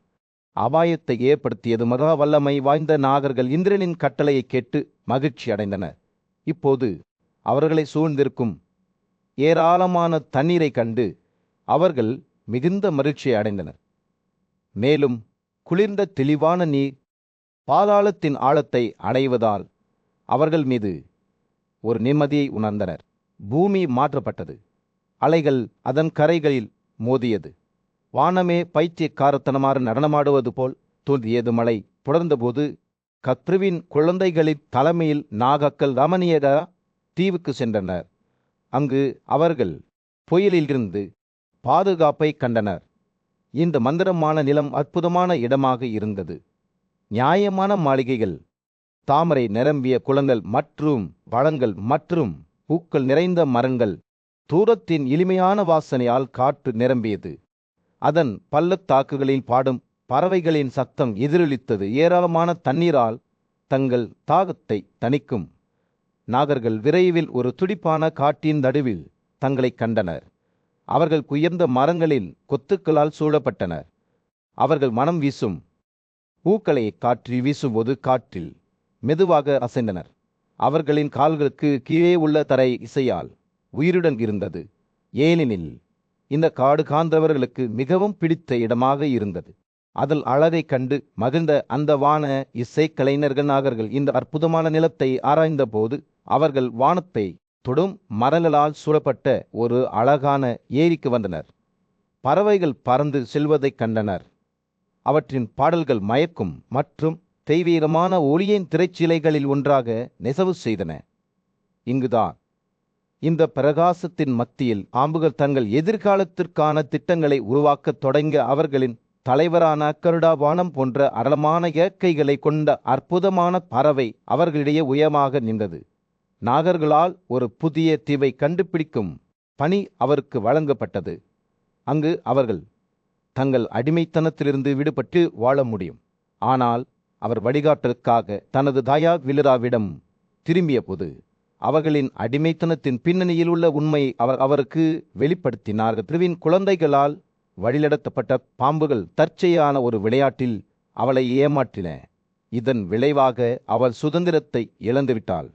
Speaker 2: அபாயத்தை ஏற்படுத்தியது. மகா வல்லமை வாய்ந்த நாகர்கள் இந்திரனின் கட்டளையை கேட்டு மகிழ்ச்சி அடைந்தனர். இப்போது அவர்களை சூழ்ந்திருக்கும் ஏராளமான தண்ணீரை கண்டு அவர்கள் மிகுந்த மகிழ்ச்சி அடைந்தனர். மேலும் குளிர்ந்த தெளிவான நீர் பாதாளத்தின் ஆழத்தை அடைவதால் அவர்கள் மீது ஒரு நிம்மதியை உணர்ந்தனர். பூமி மாற்றப்பட்டது. அலைகள் அதன் கரைகளில் மோதியது. வானமே பைத்தியக்காரத்தனமாக நடனமாடுவது போல் தோன்றியது. மழை தொடர்ந்தபோது கத்ருவின் குழந்தைகளின் தலைமையில் நாகக்கள் ரமணியக தீவுக்கு சென்றனர். அங்கு அவர்கள் புயலிலிருந்து பாதுகாப்பை கண்டனர். இந்த மந்திரமான நிலம் அற்புதமான இடமாக இருந்தது. நியாயமான மாளிகைகள், தாமரை நிரம்பிய குளங்கள் மற்றும் பழங்கள் மற்றும் பூக்கள் நிறைந்த மரங்கள். தூரத்தின் இனிமையான வாசனையால் காற்று நிரம்பியது. அதன் பள்ளத்தாக்குகளில் பாடும் பறவைகளின் சத்தம் எதிரொலித்தது. ஏராளமான தண்ணீரால் தங்கள் தாகத்தை தணிக்கும் நாகர்கள் விரைவில் ஒரு துடிப்பான காட்டின் நடுவில் தங்களை கண்டனர். அவர்கள் உயர்ந்த மரங்களின் கொத்துக்களால் சூழப்பட்டனர். அவர்கள் மனம் வீசும் பூக்களை காற்றில் வீசும்போது காற்றில் மெதுவாக அசைந்தனர். அவர்களின் கால்களுக்கு கீழே உள்ள தரை இசையால் உயிருடன் இருந்தது. ஏனெனில் இந்த காடு காந்தவர்களுக்கு மிகவும் பிடித்த இடமாக இருந்தது. அதில் அழகை கண்டு மகிழ்ந்த அந்த வான இசை கலைஞர்கள் நாகர்கள் இந்த அற்புதமான நிலத்தை ஆராய்ந்த போது அவர்கள் வானத்தை தொடும் மரங்களால் சூழப்பட்ட ஒரு அழகான ஏரிக்கு வந்தனர். பறவைகள் பறந்து செல்வதைக் கண்டனர். அவற்றின் பாடல்கள் மயக்கும் மற்றும் தெய்வீகமான ஒளியின் திரைச்சிலைகளில் ஒன்றாக நெசவு செய்தன. இங்குதான் இந்த பிரகாசத்தின் மத்தியில் பாம்புகள் தங்கள் எதிர்காலத்திற்கான திட்டங்களை உருவாக்கத் தொடங்கிய அவர்களின் தலைவரான கருடா வானம் போன்ற அடலமான இயற்கைகளை கொண்ட அற்புதமான பறவை அவர்களிடையே உயரமாக நின்றது. நாகர்களால் ஒரு புதிய தீவை கண்டுபிடிக்கும் பணி அவருக்கு வழங்கப்பட்டது. அங்கு அவர்கள் தங்கள் அடிமைத்தனத்திலிருந்து விடுபட்டு வாழ முடியும். ஆனால் அவர் வழிகாட்டலுக்காக தனது தாயார் விலிராவிடம் திரும்பிய போது அவர்களின் அடிமைத்தனத்தின் பின்னணியில் உள்ள உண்மையை அவருக்கு வெளிப்படுத்தினார்கள். திருவின் குழந்தைகளால் வழிநடத்தப்பட்ட பாம்புகள் தற்செயலான ஒரு விளையாட்டில் அவளை ஏமாற்றின. இதன் விளைவாக அவள் சுதந்திரத்தை இழந்துவிட்டாள்.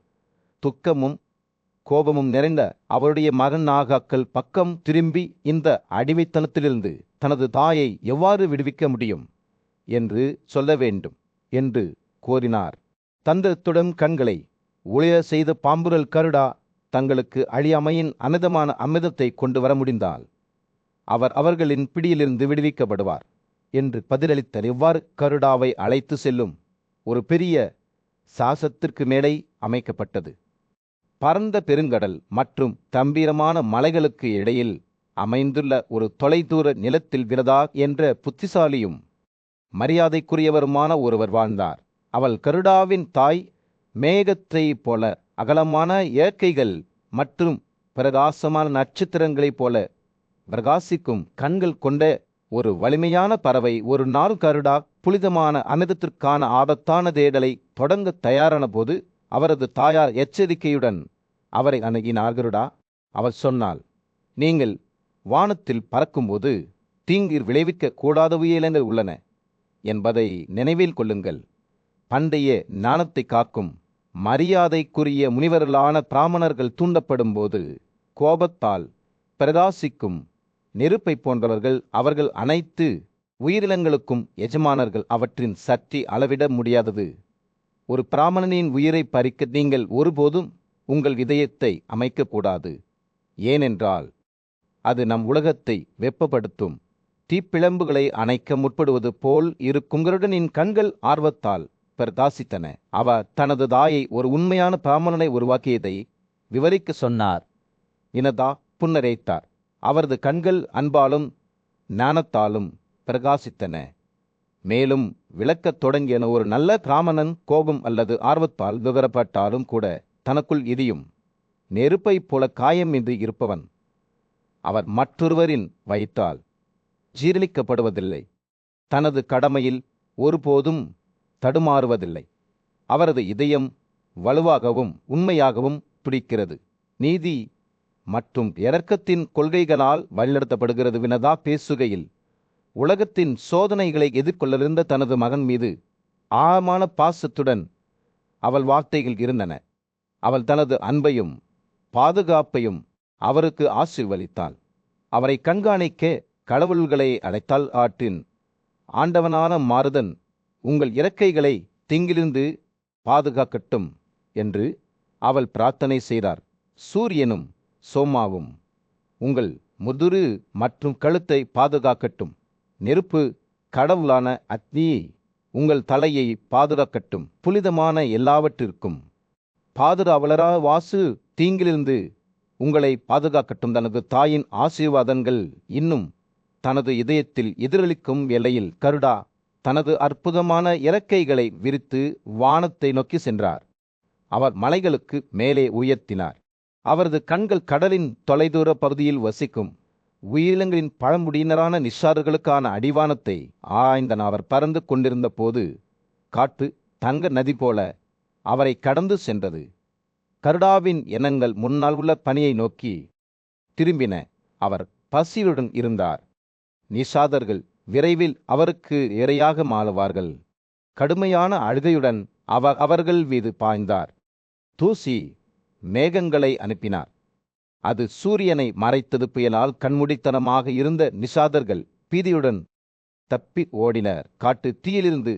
Speaker 2: துக்கமும் கோபமும் நிறைந்த அவருடைய மகன் நாகாக்கள் பக்கம் திரும்பி இந்த அடிமைத்தனத்திலிருந்து தனது தாயை எவ்வாறு விடுவிக்க முடியும் என்று சொல்ல வேண்டும் என்று கோரினார். தந்திரத்துடன் கண்களை ஒளிய செய்த பாம்புரல் கருடா தங்களுக்கு அழியாமையின் அமிதமான அமிர்தத்தை கொண்டு வர முடிந்தால் அவர் அவர்களின் பிடியிலிருந்து விடுவிக்கப்படுவார் என்று பதிலளித்தார். இவ்வாறு கருடாவை அழைத்து செல்லும் ஒரு பெரிய சாசத்திற்கு மேடை அமைக்கப்பட்டது. பரந்த பெருங்கடல் மற்றும் கம்பீரமான மலைகளுக்கு இடையில் அமைந்துள்ள ஒரு தொலைதூர நிலத்தில் விரதா என்ற புத்திசாலியும் மரியாதைக்குரியவருமான ஒருவர் வாழ்ந்தார். அவள் கருடாவின் தாய் மேகத்தை போல அகலமான இயற்கைகள் மற்றும் பிரகாசமான நட்சத்திரங்களைப் போல பிரகாசிக்கும் கண்கள் கொண்ட ஒரு வலிமையான பறவை. ஒரு நாள் கருடா புனிதமான அமிர்தத்திற்கான ஆபத்தான தேடலை தொடங்க தயாரான போது அவரது தாயார் எச்சரிக்கையுடன் அவரை அணுகினார். கருடா, அவள் சொன்னாள், நீங்கள் வானத்தில் பறக்கும்போது தீங்கு விளைவிக்க கூடாத உயிரினங்கள் உள்ளன என்பதை நினைவில் கொள்ளுங்கள். பண்டைய ஞானத்தை காக்கும் மரியாதைக்குரிய முனிவர்களான பிராமணர்கள் தூண்டப்படும் போது கோபத்தால் பிரகாசிக்கும் நெருப்பை போன்றவர்கள். அவர்கள் அனைத்து உயிரினங்களுக்கும் எஜமானர்கள். அவற்றின் சக்தி அளவிட முடியாதது. ஒரு பிராமணனின் உயிரை பறிக்க நீங்கள் ஒருபோதும் உங்கள் இதயத்தை அமைக்கக்கூடாது. ஏனென்றால் அது நம் உலகத்தை வெப்பப்படுத்தும். தீப்பிழம்புகளை அணைக்க முற்படுவது போல் இருக்கும். கருடனின் கண்கள் ஆர்வத்தால் பிரகாசித்தன. அவர் தனது தாயை ஒரு உண்மையான பிராமணனை உருவாக்கியதை விவரிக்க சொன்னார். இனதா புன்னரைத்தார். அவரது கண்கள் அன்பாலும் ஞானத்தாலும் பிரகாசித்தன. மேலும் விளக்கத் தொடங்கியன. ஒரு நல்ல பிராமணன் கோபம் அல்லது ஆர்வத்தால் விவரப்பட்டாலும் கூட தனக்குள் எரியும் நெருப்பை போல காயமின்றி இருப்பவன். அவர் மற்றொருவரின் வைத்தால் ஜீரணிக்கப்படுவதில்லை. தனது கடமையில் ஒருபோதும் தடுமாறுவதில்லை. அவரது இதயம் வலுவாகவும் உண்மையாகவும் துடிக்கிறது. நீதி மற்றும் இரக்கத்தின் கொள்கைகளால் வழிநடத்தப்படுகிறது. வினதா பேசுகையில் உலகத்தின் சோதனைகளை எதிர்கொள்ளிருந்த தனது மகன் மீது ஆழமான பாசத்துடன் அவள் வார்த்தைகள் இருந்தன. அவள் தனது அன்பையும் பாதுகாப்பையும் அவருக்கு ஆசீர்வதித்தாள். அவரை கண்காணிக்க கடவுள்களை அழைத்தாள். ஆற்றின் ஆண்டவனான மாருதன் உங்கள் இறக்கைகளை தீங்கிலிருந்து பாதுகாக்கட்டும் என்று அவள் பிரார்த்தனை செய்தார். சூரியனும் சோமாவும் உங்கள் முதுறு மற்றும் கழுத்தை பாதுகாக்கட்டும். நெருப்பு கடவுளான அக்னியை உங்கள் தலையை பாதுகாக்கட்டும். புனிதமான எல்லாவற்றிற்கும் பாதுகாவலரான வாசு தீங்கிலிருந்து உங்களை பாதுகாக்கட்டும். தனது தாயின் ஆசீர்வாதங்கள் இன்னும் தனது இதயத்தில் எதிரொலிக்கும் எல்லையில் கருடா தனது அற்புதமான இறக்கைகளை விரித்து வானத்தை நோக்கி சென்றார். அவர் மலைகளுக்கு மேலே உயர்த்தினார். அவரது கண்கள் கடலின் தொலைதூர பகுதியில் வசிக்கும் உயிரினங்களின் பழங்குடியினரான நிஷார்களுக்கான அடிவானத்தை ஆய்ந்தன. அவர் பறந்து கொண்டிருந்த போது காற்று தங்க நதி போல அவரை கடந்து சென்றது. கருடாவின் எண்ணங்கள் முன்னால் உள்ள பனியை நோக்கி திரும்பின. அவர் பசியுடன் இருந்தார். நிஷாதர்கள் விரைவில் அவருக்கு இரையாக மாறுவார்கள். கடுமையான அழுகையுடன் அவர்கள் மீது பாய்ந்தார். தூசி மேகங்களை அனுப்பினார். அது சூரியனை மறைத்தது. புயலால் கண்மூடித்தனமாக இருந்த நிஷாதர்கள் பீதியுடன் தப்பி ஓடினர். காட்டு தீயிலிருந்து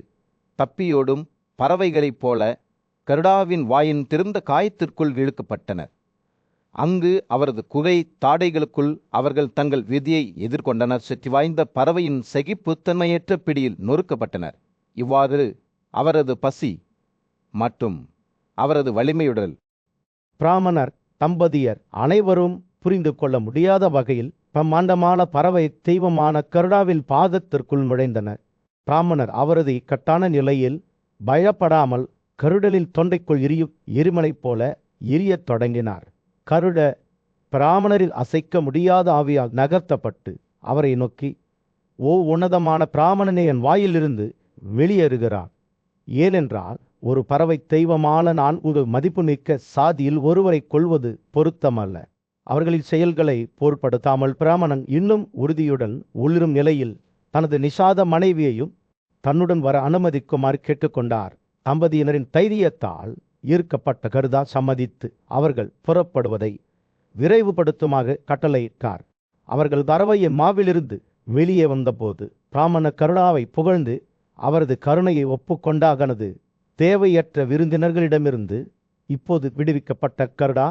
Speaker 2: தப்பியோடும் பறவைகளைப் போல கருடாவின் வாயின் திறந்த காயத்திற்குள் இழுக்கப்பட்டனர். அங்கு அவரது குகை தாடைகளுக்குள் அவர்கள் தங்கள் விதியை எதிர்கொண்டனர். சக்தி வாய்ந்த பறவையின் சகிப்புத்தன்மையற்ற பிடியில் நொறுக்கப்பட்டனர். இவ்வாறு அவரது பசி மற்றும் அவரது வலிமையுடல்
Speaker 1: பிராமணர் தம்பதியர் அனைவரும் புரிந்து கொள்ள முடியாத வகையில் பிரம்மாண்டமான பறவை தெய்வமான கருடாவின் பாதத்திற்குள் நுழைந்தனர். பிராமணர் அவரது இக்கட்டான நிலையில் பயப்படாமல் கருடலின் தொண்டைக்குள் எரியும் எரிமலைப் போல எரியத் தொடங்கினார். கருட பிராமணரில் அசைக்க முடியாத ஆவியால் நகர்த்தப்பட்டு அவரை நோக்கி, ஓ உன்னதமான பிராமணனே, என் வாயிலிருந்து வெளியேறுகிறார். ஏனென்றால் ஒரு பறவை தெய்வமான நான் ஒரு மதிப்புமிக்க சாதியில் ஒருவரை கொள்வது பொருத்தமல்ல. அவர்களின் செயல்களை பொருட்படுத்தாமல் பிராமணன் இன்னும் உறுதியுடன் உள்ளிரும் நிலையில் தனது நிஷாத மனைவியையும் தன்னுடன் வர அனுமதிக்குமாறு கேட்டுக்கொண்டார். தம்பதியினரின் தைரியத்தால் ஈர்க்கப்பட்ட கருடா சம்மதித்து அவர்கள் புறப்படுவதை விரைவுபடுத்துமாக கட்டளையிட்டார். அவர்கள் பறவையின் மாவிலிருந்து வெளியே வந்தபோது பிராமண கருடாவை புகழ்ந்து அவரது கருணையை ஒப்புக்கொண்டாகனது. தேவையற்ற விருந்தினர்களிடமிருந்து இப்போது விடுவிக்கப்பட்ட கருடா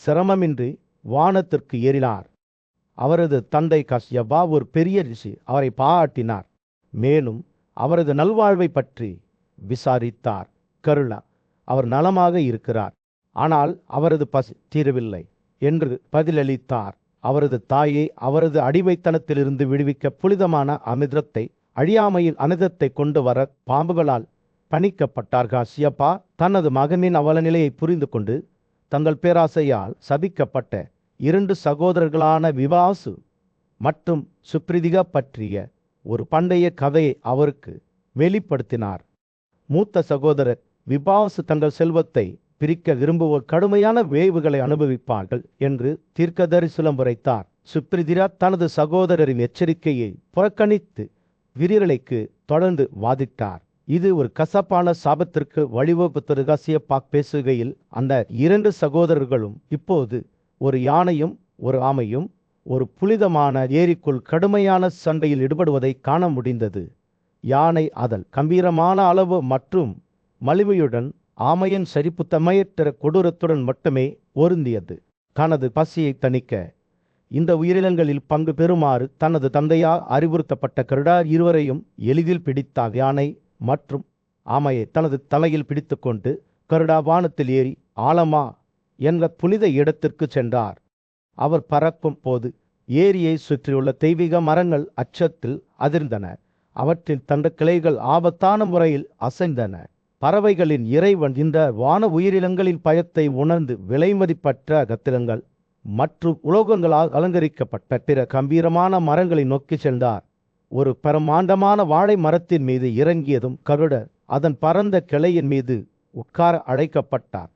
Speaker 1: சிரமமின்றி வானத்திற்கு ஏறினார். அவரது தந்தை காஷ்யபா ஒரு பெரிய ரிஷி அவரை பாராட்டினார். மேலும் அவரது நல்வாழ்வை பற்றி விசாரித்தார். கருடா அவர் நலமாக இருக்கிறார், ஆனால் அவரது பசி தீரவில்லை என்று பதிலளித்தார். அவரது தாயை அவரது அடிமைத்தனத்திலிருந்து விடுவிக்க புனிதமான அமிர்தத்தை அழியாமையில் அமிர்தத்தை கொண்டு வர பாம்புகளால் பணிக்கப்பட்டார். காஷ்யபா தனது மகனின் அவலநிலையை புரிந்து கொண்டு தங்கள் பேராசையால் சபிக்கப்பட்ட 2 சகோதரர்களான விபாசு மற்றும் சுப்ரிதிகா பற்றிய ஒரு பண்டைய கதையை அவருக்கு வெளிப்படுத்தினார். மூத்த சகோதரர் விபாசு தங்கள் செல்வத்தை பிரிக்க விரும்புவோர் கடுமையான வேவுகளை அனுபவிப்பார்கள் என்று தீர்க்கதரிசனம் உரைத்தார். சுப்ரிதிரா தனது சகோதரரின் எச்சரிக்கையை புறக்கணித்து விரிரலைக்கு தொடர்ந்து வாதிட்டார். இது ஒரு கசப்பான சாபத்திற்கு வழிவகுத்தது. காஷ்யபா பேசுகையில் அந்த 2 சகோதரர்களும் இப்போது ஒரு யானையும் ஒரு ஆமையும் ஒரு புனிதமான ஏரிக்குள் கடுமையான சண்டையில் ஈடுபடுவதை காண முடிந்தது. யானை அதன் கம்பீரமான அளவு மற்றும் மலிமையுடன் ஆமையின் சரிப்புத்தமையற்ற கொடூரத்துடன் மட்டுமே ஒருந்தியது. தனது பசியை தணிக்க இந்த உயிரினங்களில் பங்கு பெறுமாறு தனது தந்தையால் அறிவுறுத்தப்பட்ட கருடா இருவரையும் எளிதில் பிடித்தார். யானை மற்றும் ஆமையை தனது தலையில் பிடித்து கொண்டு கருடா வானத்தில் ஏறி ஆலமா என்ற புனித இடத்திற்கு சென்றார். அவர் பறக்கும் போது ஏரியை சுற்றியுள்ள தெய்வீக மரங்கள் அச்சத்தில் அதிர்ந்தன. அவற்றின் தண்ட கிளைகள் ஆபத்தான முறையில் அசைந்தன. பறவைகளின் இறைவன் இந்த வான உயிரினங்களின் பயத்தை உணர்ந்து விலைமதிப்பற்ற ரத்தினங்கள் மற்றும் உலோகங்களால் அலங்கரிக்கப்பட்ட பிற கம்பீரமான மரங்களை நோக்கி சென்றார். ஒரு பிரமாண்டமான வாழை மரத்தின் மீது இறங்கியதும் கருடர் அதன் பரந்த கிளையின் மீது உட்கார அழைக்கப்பட்டார்.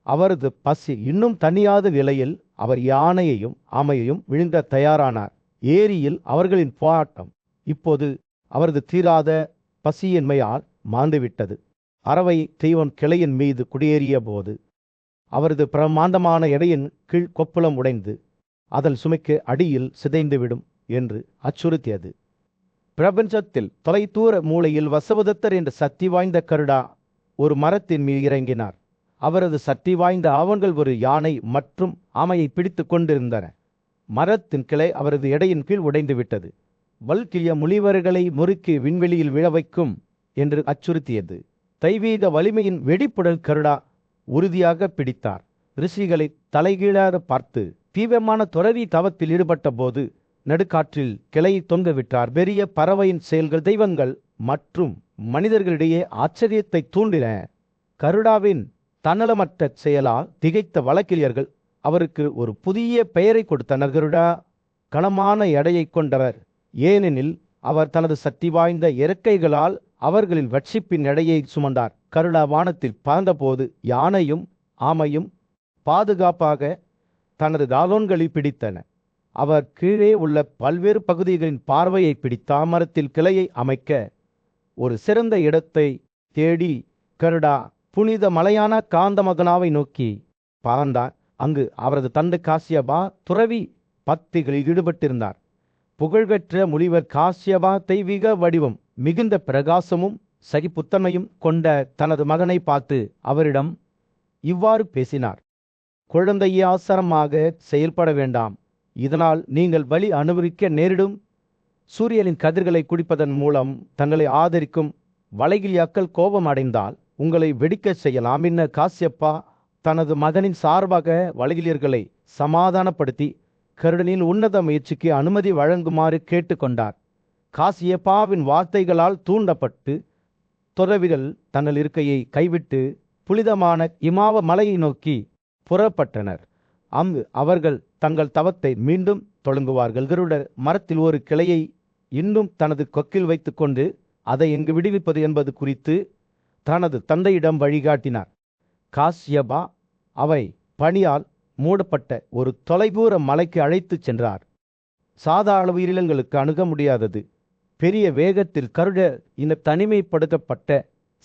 Speaker 1: அவரது பசி இன்னும் தணியாத நிலையில் அவர் யானையையும் ஆமையையும் விழுங்க தயாரானார். ஏரியில் அவர்களின் போராட்டம் இப்போது அவரது தீராத பசியின்மையால் மாண்டுவிட்டது. அறவை தெய்வம் கிளையின் மீது குடியேறிய போது அவரது பிரமாண்டமான எடையின் கீழ் கொப்புளம் உடைந்து அதன் சுமைக்கு அடியில் சிதைந்துவிடும் என்று அச்சுறுத்தியது. பிரபஞ்சத்தில் தொலைதூர மூலையில் வசவதத்தர் என்ற சக்தி வாய்ந்த கருடா ஒரு மரத்தின் மீது இறங்கினார். அவரது சக்தி வாய்ந்த ஆவணங்கள் ஒரு யானை மற்றும் ஆமையை பிடித்து கொண்டிருந்தன. மரத்தின் கிளை அவரது எடையின் கீழ் உடைந்து விட்டது. வல்கிய முனிவர்களை முறுக்கி விண்வெளியில் விழ வைக்கும் என்று அச்சுறுத்தியது. தெய்வீக வலிமையின் வெடிப்புடன் கருடா உறுதியாக பிடித்தார். ரிஷிகளை தலைகீழாக பார்த்து தீவிரமான துறவி தவத்தில் ஈடுபட்ட போது நடுக்காற்றில் கிளையை தொங்கவிட்டார். பெரிய பறவையின் செயல்கள் தெய்வங்கள் மற்றும் மனிதர்களிடையே ஆச்சரியத்தை தூண்டின. கருடாவின் தன்னலமற்ற செயலால் திகைத்த வழக்கிலியர்கள் அவருக்கு ஒரு புதிய பெயரை கொடுத்தனர். கருடா கனமான எடையை கொண்டவர், ஏனெனில் அவர் தனது சக்தி வாய்ந்த இறக்கைகளால் அவர்களின் வட்சிப்பின் எடையை சுமந்தார். கருடா வானத்தில் பறந்தபோது யானையும் ஆமையும் பாதுகாப்பாக தனது காலோன்களில் பிடித்தன. அவர் கீழே உள்ள பல்வேறு பகுதிகளின் பார்வையை பிடித்த மரத்தில் கிளையை அமைக்க ஒரு சிறந்த இடத்தை தேடி கருடா புனித மலையான காந்தமகனாவை நோக்கி பறந்தார். அங்கு அவரது தந்தை காஷ்யபா துறவி பக்திகளில் ஈடுபட்டிருந்தார். புகழ்பெற்ற முனிவர் காஷ்யபா தெய்வீக வடிவம் மிகுந்த பிரகாசமும் சகிப்புத்தன்மையும் கொண்ட தனது மகனை பார்த்து அவரிடம் இவ்வாறு பேசினார். குழந்தையை அவசரமாக செயல்பட வேண்டாம், இதனால் நீங்கள் வலி அனுபவிக்க நேரிடும். சூரியனின் கதிர்களை குடிப்பதன் மூலம் தங்களை ஆதரிக்கும் வளைகிலியாக்கள் கோபம் அடைந்தால் உங்களை வெடிக்க செய்யலாம். பின்னர் காஷ்யப்பா தனது மகனின் சார்பாக வளைகிலியர்களை சமாதானப்படுத்தி கருடனின் உன்னத முயற்சிக்கு அனுமதி வழங்குமாறு கேட்டுக்கொண்டார். காஷ்யப்பாவின் வார்த்தைகளால் தூண்டப்பட்டு துறவிகள் தங்கள் இருக்கையை கைவிட்டு புனிதமான இமாவ மலையை நோக்கி புறப்பட்டனர். அங்கு அவர்கள் தங்கள் தவத்தை மீண்டும் தொடங்குவார்கள். கருடர் மரத்தில் ஒரு கிளையை இன்னும் தனது கொக்கில் வைத்துக்கொண்டு அதை எங்கு விடுவிப்பது என்பது குறித்து தனது தந்தையிடம் வழிகாட்டினார். காஸ்யபா அவை பனியால் மூடப்பட்ட ஒரு தொலைதூர மலைக்கு அழைத்துச் சென்றார். சாதாரண உயிரினங்களுக்கு அணுக முடியாதது பெரிய வேகத்தில் கருட இந்த தனிமைப்படுத்தப்பட்ட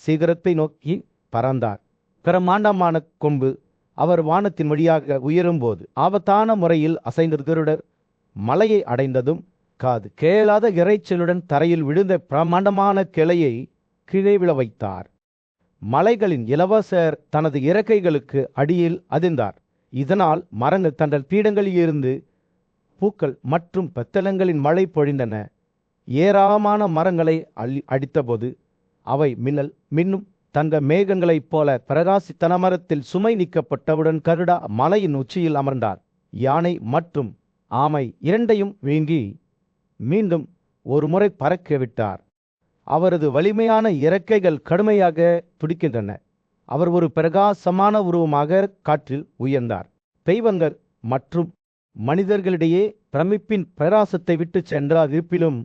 Speaker 1: சிகரத்தை நோக்கி பறந்தார். பிரமாண்டமான கொம்பு அவர் வானத்தின் வழியாக உயரும்போது ஆபத்தான முறையில் அசைந்த கருடர் மலையை அடைந்ததும் காது கேளாத இரைச்சலுடன் தரையில் விழுந்த பிரமாண்டமான கிளையை கீழே விழ வைத்தார். மலைகளின் இளவரசர் தனது இறக்கைகளுக்கு அடியில் அதிர்ந்தார். இதனால் மரங்கள் தங்கள் பீடங்களில் இருந்து பூக்கள் மற்றும் பெத்தளங்களின் மழை பொழிந்தன. ஏராளமான மரங்களை அடித்தபோது அவை மின்னும் தங்க மேகங்களைப் போல பிரகாசித்தன. மரத்தில் சுமை நீக்கப்பட்டவுடன் கருடா மலையின் உச்சியில் அமர்ந்தார். யானை மற்றும் ஆமை இரண்டையும் வீங்கி மீண்டும் ஒரு முறை பறக்க விட்டார். அவரது வலிமையான இறக்கைகள் கடுமையாக துடிக்கின்றன. அவர் ஒரு பிரகாசமான உருவமாக காற்றில் உயர்ந்தார். தெய்வங்கள் மற்றும் மனிதர்களிடையே பிரமிப்பின் பிரகாசத்தை விட்டு சென்றார். இருப்பினும்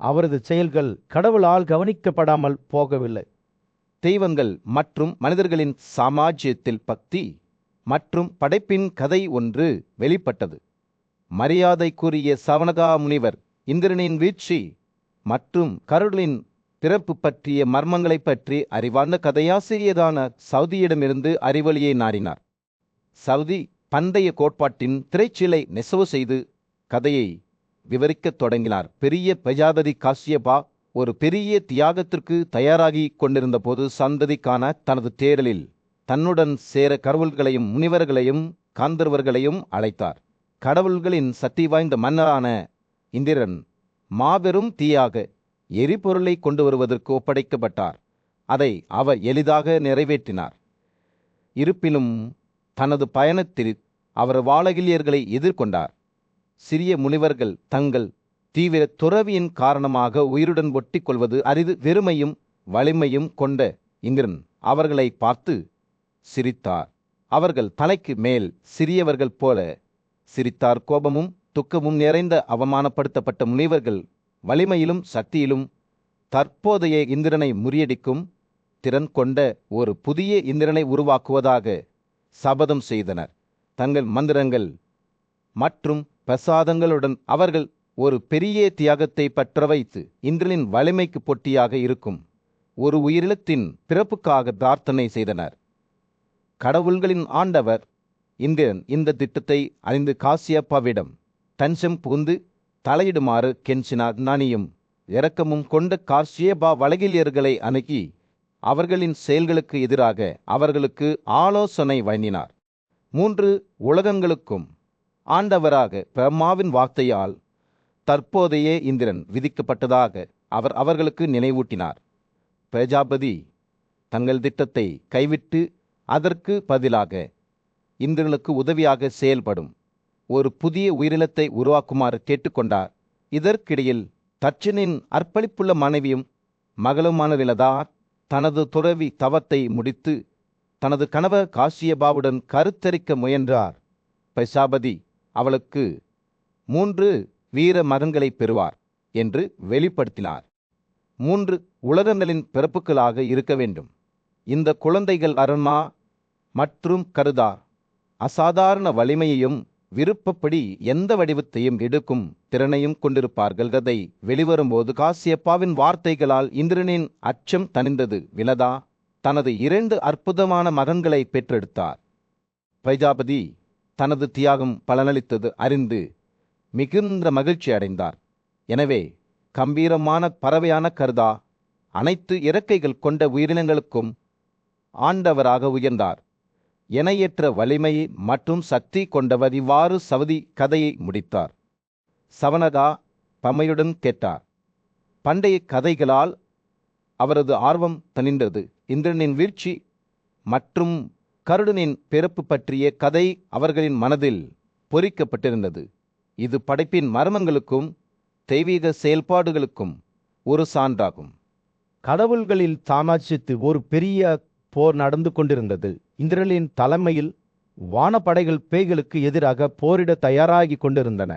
Speaker 1: அவரது செயல்கள் கடவுளால் கவனிக்கப்படாமல் போகவில்லை.
Speaker 2: தெய்வங்கள் மற்றும் மனிதர்களின் சாமாஜ்யத்தில் பக்தி மற்றும் படைப்பின் கதை ஒன்று வெளிப்பட்டது. மரியாதைக்குரிய சவனகா முனிவர் இந்திரனின் வீழ்ச்சி மற்றும் கருடலின் பிறப்பு பற்றிய மர்மங்களை பற்றி அறிவார்ந்த கதையாசிரியரான சவுதியிடமிருந்து அறிவொளியை நாடினார். சவுதி பண்டைய கோட்பாட்டின் திரைச்சிலை நெசவு செய்து கதையை விவரிக்கத் தொடங்கினார். பெரிய பிரஜாபதி காஸ்யபா ஒரு பெரிய தியாகத்திற்கு தயாராகி கொண்டிருந்த போது சந்ததிக்கான தனது தேடலில் தன்னுடன் சேர கடவுள்களையும் முனிவர்களையும் காந்தர்வர்களையும் அழைத்தார். கடவுள்களின் சக்தி வாய்ந்த மன்னரான இந்திரன் மாபெரும் தீயாக எரிபொருளை கொண்டு வருவதற்கு ஒப்படைக்கப்பட்டார். அதை அவர் எளிதாக நிறைவேற்றினார். இருப்பினும் தனது பயணத்தில் அவர் வாழகிலியர்களை எதிர்கொண்டார். சிறிய முனிவர்கள் தங்கள் தீவிர துறவியின் காரணமாக உயிருடன் ஒட்டி கொள்வது அரிது. வெறுமையும் வலிமையும் கொண்ட இந்திரன் அவர்களை பார்த்து சிரித்தார். அவர்கள் தலைக்கு மேல் சிறியவர்கள் போல சிரித்தார். கோபமும் துக்கமும் நிறைந்த அவமானப்படுத்தப்பட்ட முனிவர்கள் வலிமையிலும் சக்தியிலும் தற்போதைய இந்திரனை முறியடிக்கும் திறன் கொண்ட ஒரு புதிய இந்திரனை உருவாக்குவதாக சபதம் செய்தனர். தங்கள் மந்திரங்கள் மற்றும் பிரசாதங்களுடன் அவர்கள் ஒரு பெரிய தியாகத்தை பற்ற வைத்து இந்திரனின் வலிமைக்கு போட்டியாக இருக்கும் ஒரு உயிரினத்தின் பிறப்புக்காக பிரார்த்தனை செய்தனர். கடவுள்களின் ஆண்டவர் இந்திரன் இந்த திட்டத்தை அறிந்து காசியப்பாவிடம் தஞ்சம் புகுந்து தலையிடுமாறு கெஞ்சினார். நாணியும் இரக்கமும் கொண்ட காசியப்பா வழங்கிலியர்களை அணுகி அவர்களின் செயல்களுக்கு எதிராக அவர்களுக்கு ஆலோசனை வழங்கினார். 3 உலகங்களுக்கும் ஆண்டவராக பிரம்மாவின் வார்த்தையால் தற்போதைய இந்திரன் விதிக்கப்பட்டதாக அவர் அவர்களுக்கு நினைவூட்டினார். பிரஜாபதி தங்கள் திட்டத்தை கைவிட்டு அதற்கு பதிலாக இந்திரனுக்கு உதவியாக செயல்படும் ஒரு புதிய உயிரினத்தை உருவாக்குமாறு கேட்டுக்கொண்டார். இதற்கிடையில் தட்சனின் அர்ப்பணிப்புள்ள மனைவியும் மகளுமான விலதா தனது துறவி தவத்தை முடித்து தனது கணவர் காசியபாவுடன் கருத்தரிக்க முயன்றார். பிரஜாபதி அவளுக்கு 3 வீர மகன்களை பெறுவார் என்று வெளிப்படுத்தினார். 3 உலகங்களின் பிறப்புகளாக இருக்க வேண்டும். இந்த குழந்தைகள் அருண்மா மற்றும் கருதா அசாதாரண வலிமையையும் விருப்பப்படி எந்த வடிவத்தையும் எடுக்கும் திறனையும் கொண்டிருப்பார்கள். கதை வெளிவரும்போது காசியப்பாவின் வார்த்தைகளால் இந்திரனின் அச்சம் தணிந்தது. விலதா தனது 2 அற்புதமான மகன்களை பெற்றெடுத்தார். பிரஜாபதி தனது தியாகம் பலனளித்தது அறிந்து மிகுந்த மகிழ்ச்சி அடைந்தார். எனவே கம்பீரமான பறவையான கருதா அனைத்து இறக்கைகள் கொண்ட உயிரினங்களுக்கும் ஆண்டவராக உயர்ந்தார். இணையற்ற வலிமை மற்றும் சக்தி கொண்டவர். இவ்வாறு சவுதி கதையை முடித்தார். சவனகா பமையுடன் கேட்டார். பண்டைய கதைகளால் அவரது ஆர்வம் தணிந்தது. இந்திரனின் வீழ்ச்சி மற்றும் கருடனின் பிறப்பு பற்றிய கதை அவர்களின் மனதில் பொறிக்கப்பட்டிருந்தது. இது படைப்பின் மர்மங்களுக்கும் தெய்வீக செயல்பாடுகளுக்கும் ஒரு சான்றாகும்.
Speaker 1: கடவுள்களில் சாமாஜ்யத்து ஒரு பெரிய போர் நடந்து கொண்டிருந்தது. இந்திரனின் தலைமையில் வானப்படைகள் பேய்களுக்கு எதிராக போரிட தயாராகி கொண்டிருந்தன.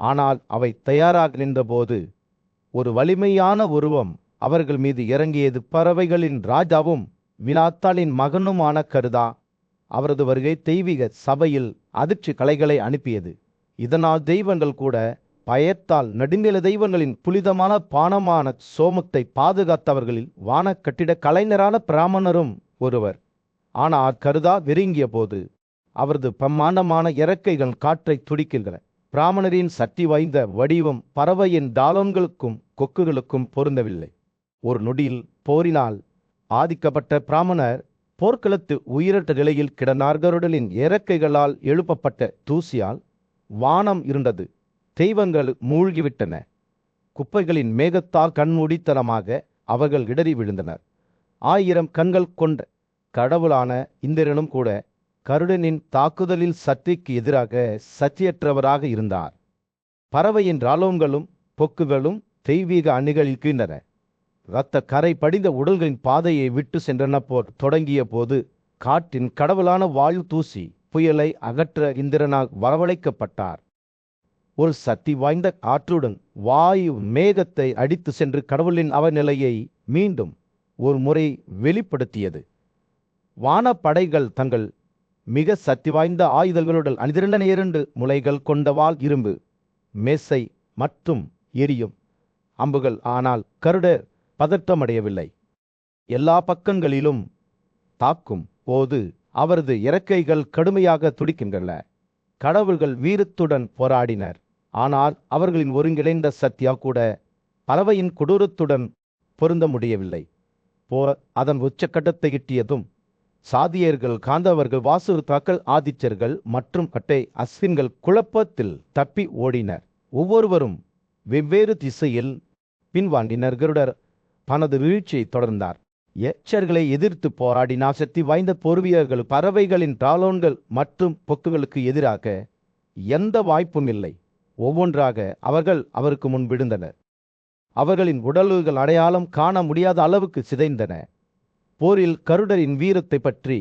Speaker 1: ஆனால் அவை தயாராக நின்றபோது ஒரு வலிமையான உருவம் அவர்கள் மீது இறங்கியது. பறவைகளின் ராஜாவும் வினாத்தாளின் மகனுமான கருதா. அவரது வருகை தெய்வீக சபையில் அதிர்ச்சி கலைகளை அனுப்பியது. இதனால் தெய்வங்கள் கூட பயத்தால் நடுநில தெய்வங்களின் புனிதமான பானமான சோமத்தை பாதுகாத்தவர்களில் வான கட்டிட கலைஞரான பிராமணரும் ஒருவர். ஆனால் கருதா விருங்கிய போது அவரது பிரம்மாண்டமான இறக்கைகள் காற்றை துடிக்கின்றன. பிராமணரின் சக்தி வாய்ந்த வடிவம் பறவையின் டாலோன்களுக்கும் கொக்குகளுக்கும் பொருந்தவில்லை. ஒரு நொடியில் போரினால் ஆதிக்கப்பட்ட பிராமணர் போர்க்களத்து உயிரற்ற நிலையில் கிடந்தார்களின் இறக்கைகளால் எழுப்பப்பட்ட தூசியால் வானம் இருண்டது. தெய்வங்கள் மூழ்கிவிட்டன. குப்பைகளின் மேகத்தால் கண்மூடித்தனமாக அவர்கள் இடறி விழுந்தனர். 1000 கண்கள் கொண்ட கடவுளான இந்திரனும் கூட கருடனின் தாக்குதலில் சக்திக்கு எதிராக சக்தியற்றவராக இருந்தார். பறவையின் ராலோன்களும் பொக்குகளும் தெய்வீக அணிகளில் கீழ்ந்தன. இரத்த கரை படிந்த உடல்களின் பாதையை விட்டு சென்றன போர் தொடங்கிய போது காற்றின் கடவுளான வாயு தூசி புயலை அகற்ற இந்திரனால் வரவழைக்கப்பட்டார். ஒரு சக்தி வாய்ந்த ஆற்றுடன் வாயு மேகத்தை அடித்து சென்று கடவுளின் அவநிலையை மீண்டும் ஒரு முறை வெளிப்படுத்தியது. வானப்படைகள் தங்கள் மிக சக்தி வாய்ந்த ஆயுதங்களுடன் அணிதிரண்ட 2 முளைகள் கொண்ட வாள், இரும்பு மேசை மற்றும் எரியும் அம்புகள். ஆனால் கருடர் பதற்றமடையவில்லை. எல்லா பக்கங்களிலும் தாக்கும் போது அவரது இறக்கைகள் கடுமையாக துடிக்கின்றன. கடவுள்கள் வீரத்துடன் போராடினர். ஆனால் அவர்களின் ஒருங்கிணைந்த சக்தியா கூட பறவையின் கொடூரத்துடன் பொருந்த முடியவில்லை. போர் அதன் உச்சக்கட்டத்தை எட்டியதும் சாதியர்கள், காந்தவர்கள், வாசுதாக்கள், ஆதிச்சர்கள் மற்றும் கட்டை அஸ்வின்கள் குழப்பத்தில் தப்பி ஓடினர். ஒவ்வொருவரும் வெவ்வேறு திசையில் பின்வாங்கினர். கருடர் தனது வீழ்ச்சியை தொடர்ந்தார். எச்சர்களை எதிர்த்து போராடினார். சக்தி வாய்ந்த போர்வீரர்கள் பறவைகளின் டாலோன்கள் மற்றும் பொக்குகளுக்கு எதிராக எந்த வாய்ப்பும் இல்லை. ஒவ்வொன்றாக அவர்கள் அவருக்கு முன் விழுந்தனர். அவர்களின் உடல்கள் அடையாளம் காண முடியாத அளவுக்கு சிதைந்தன. போரில் கருடரின் வீரத்தை பற்றி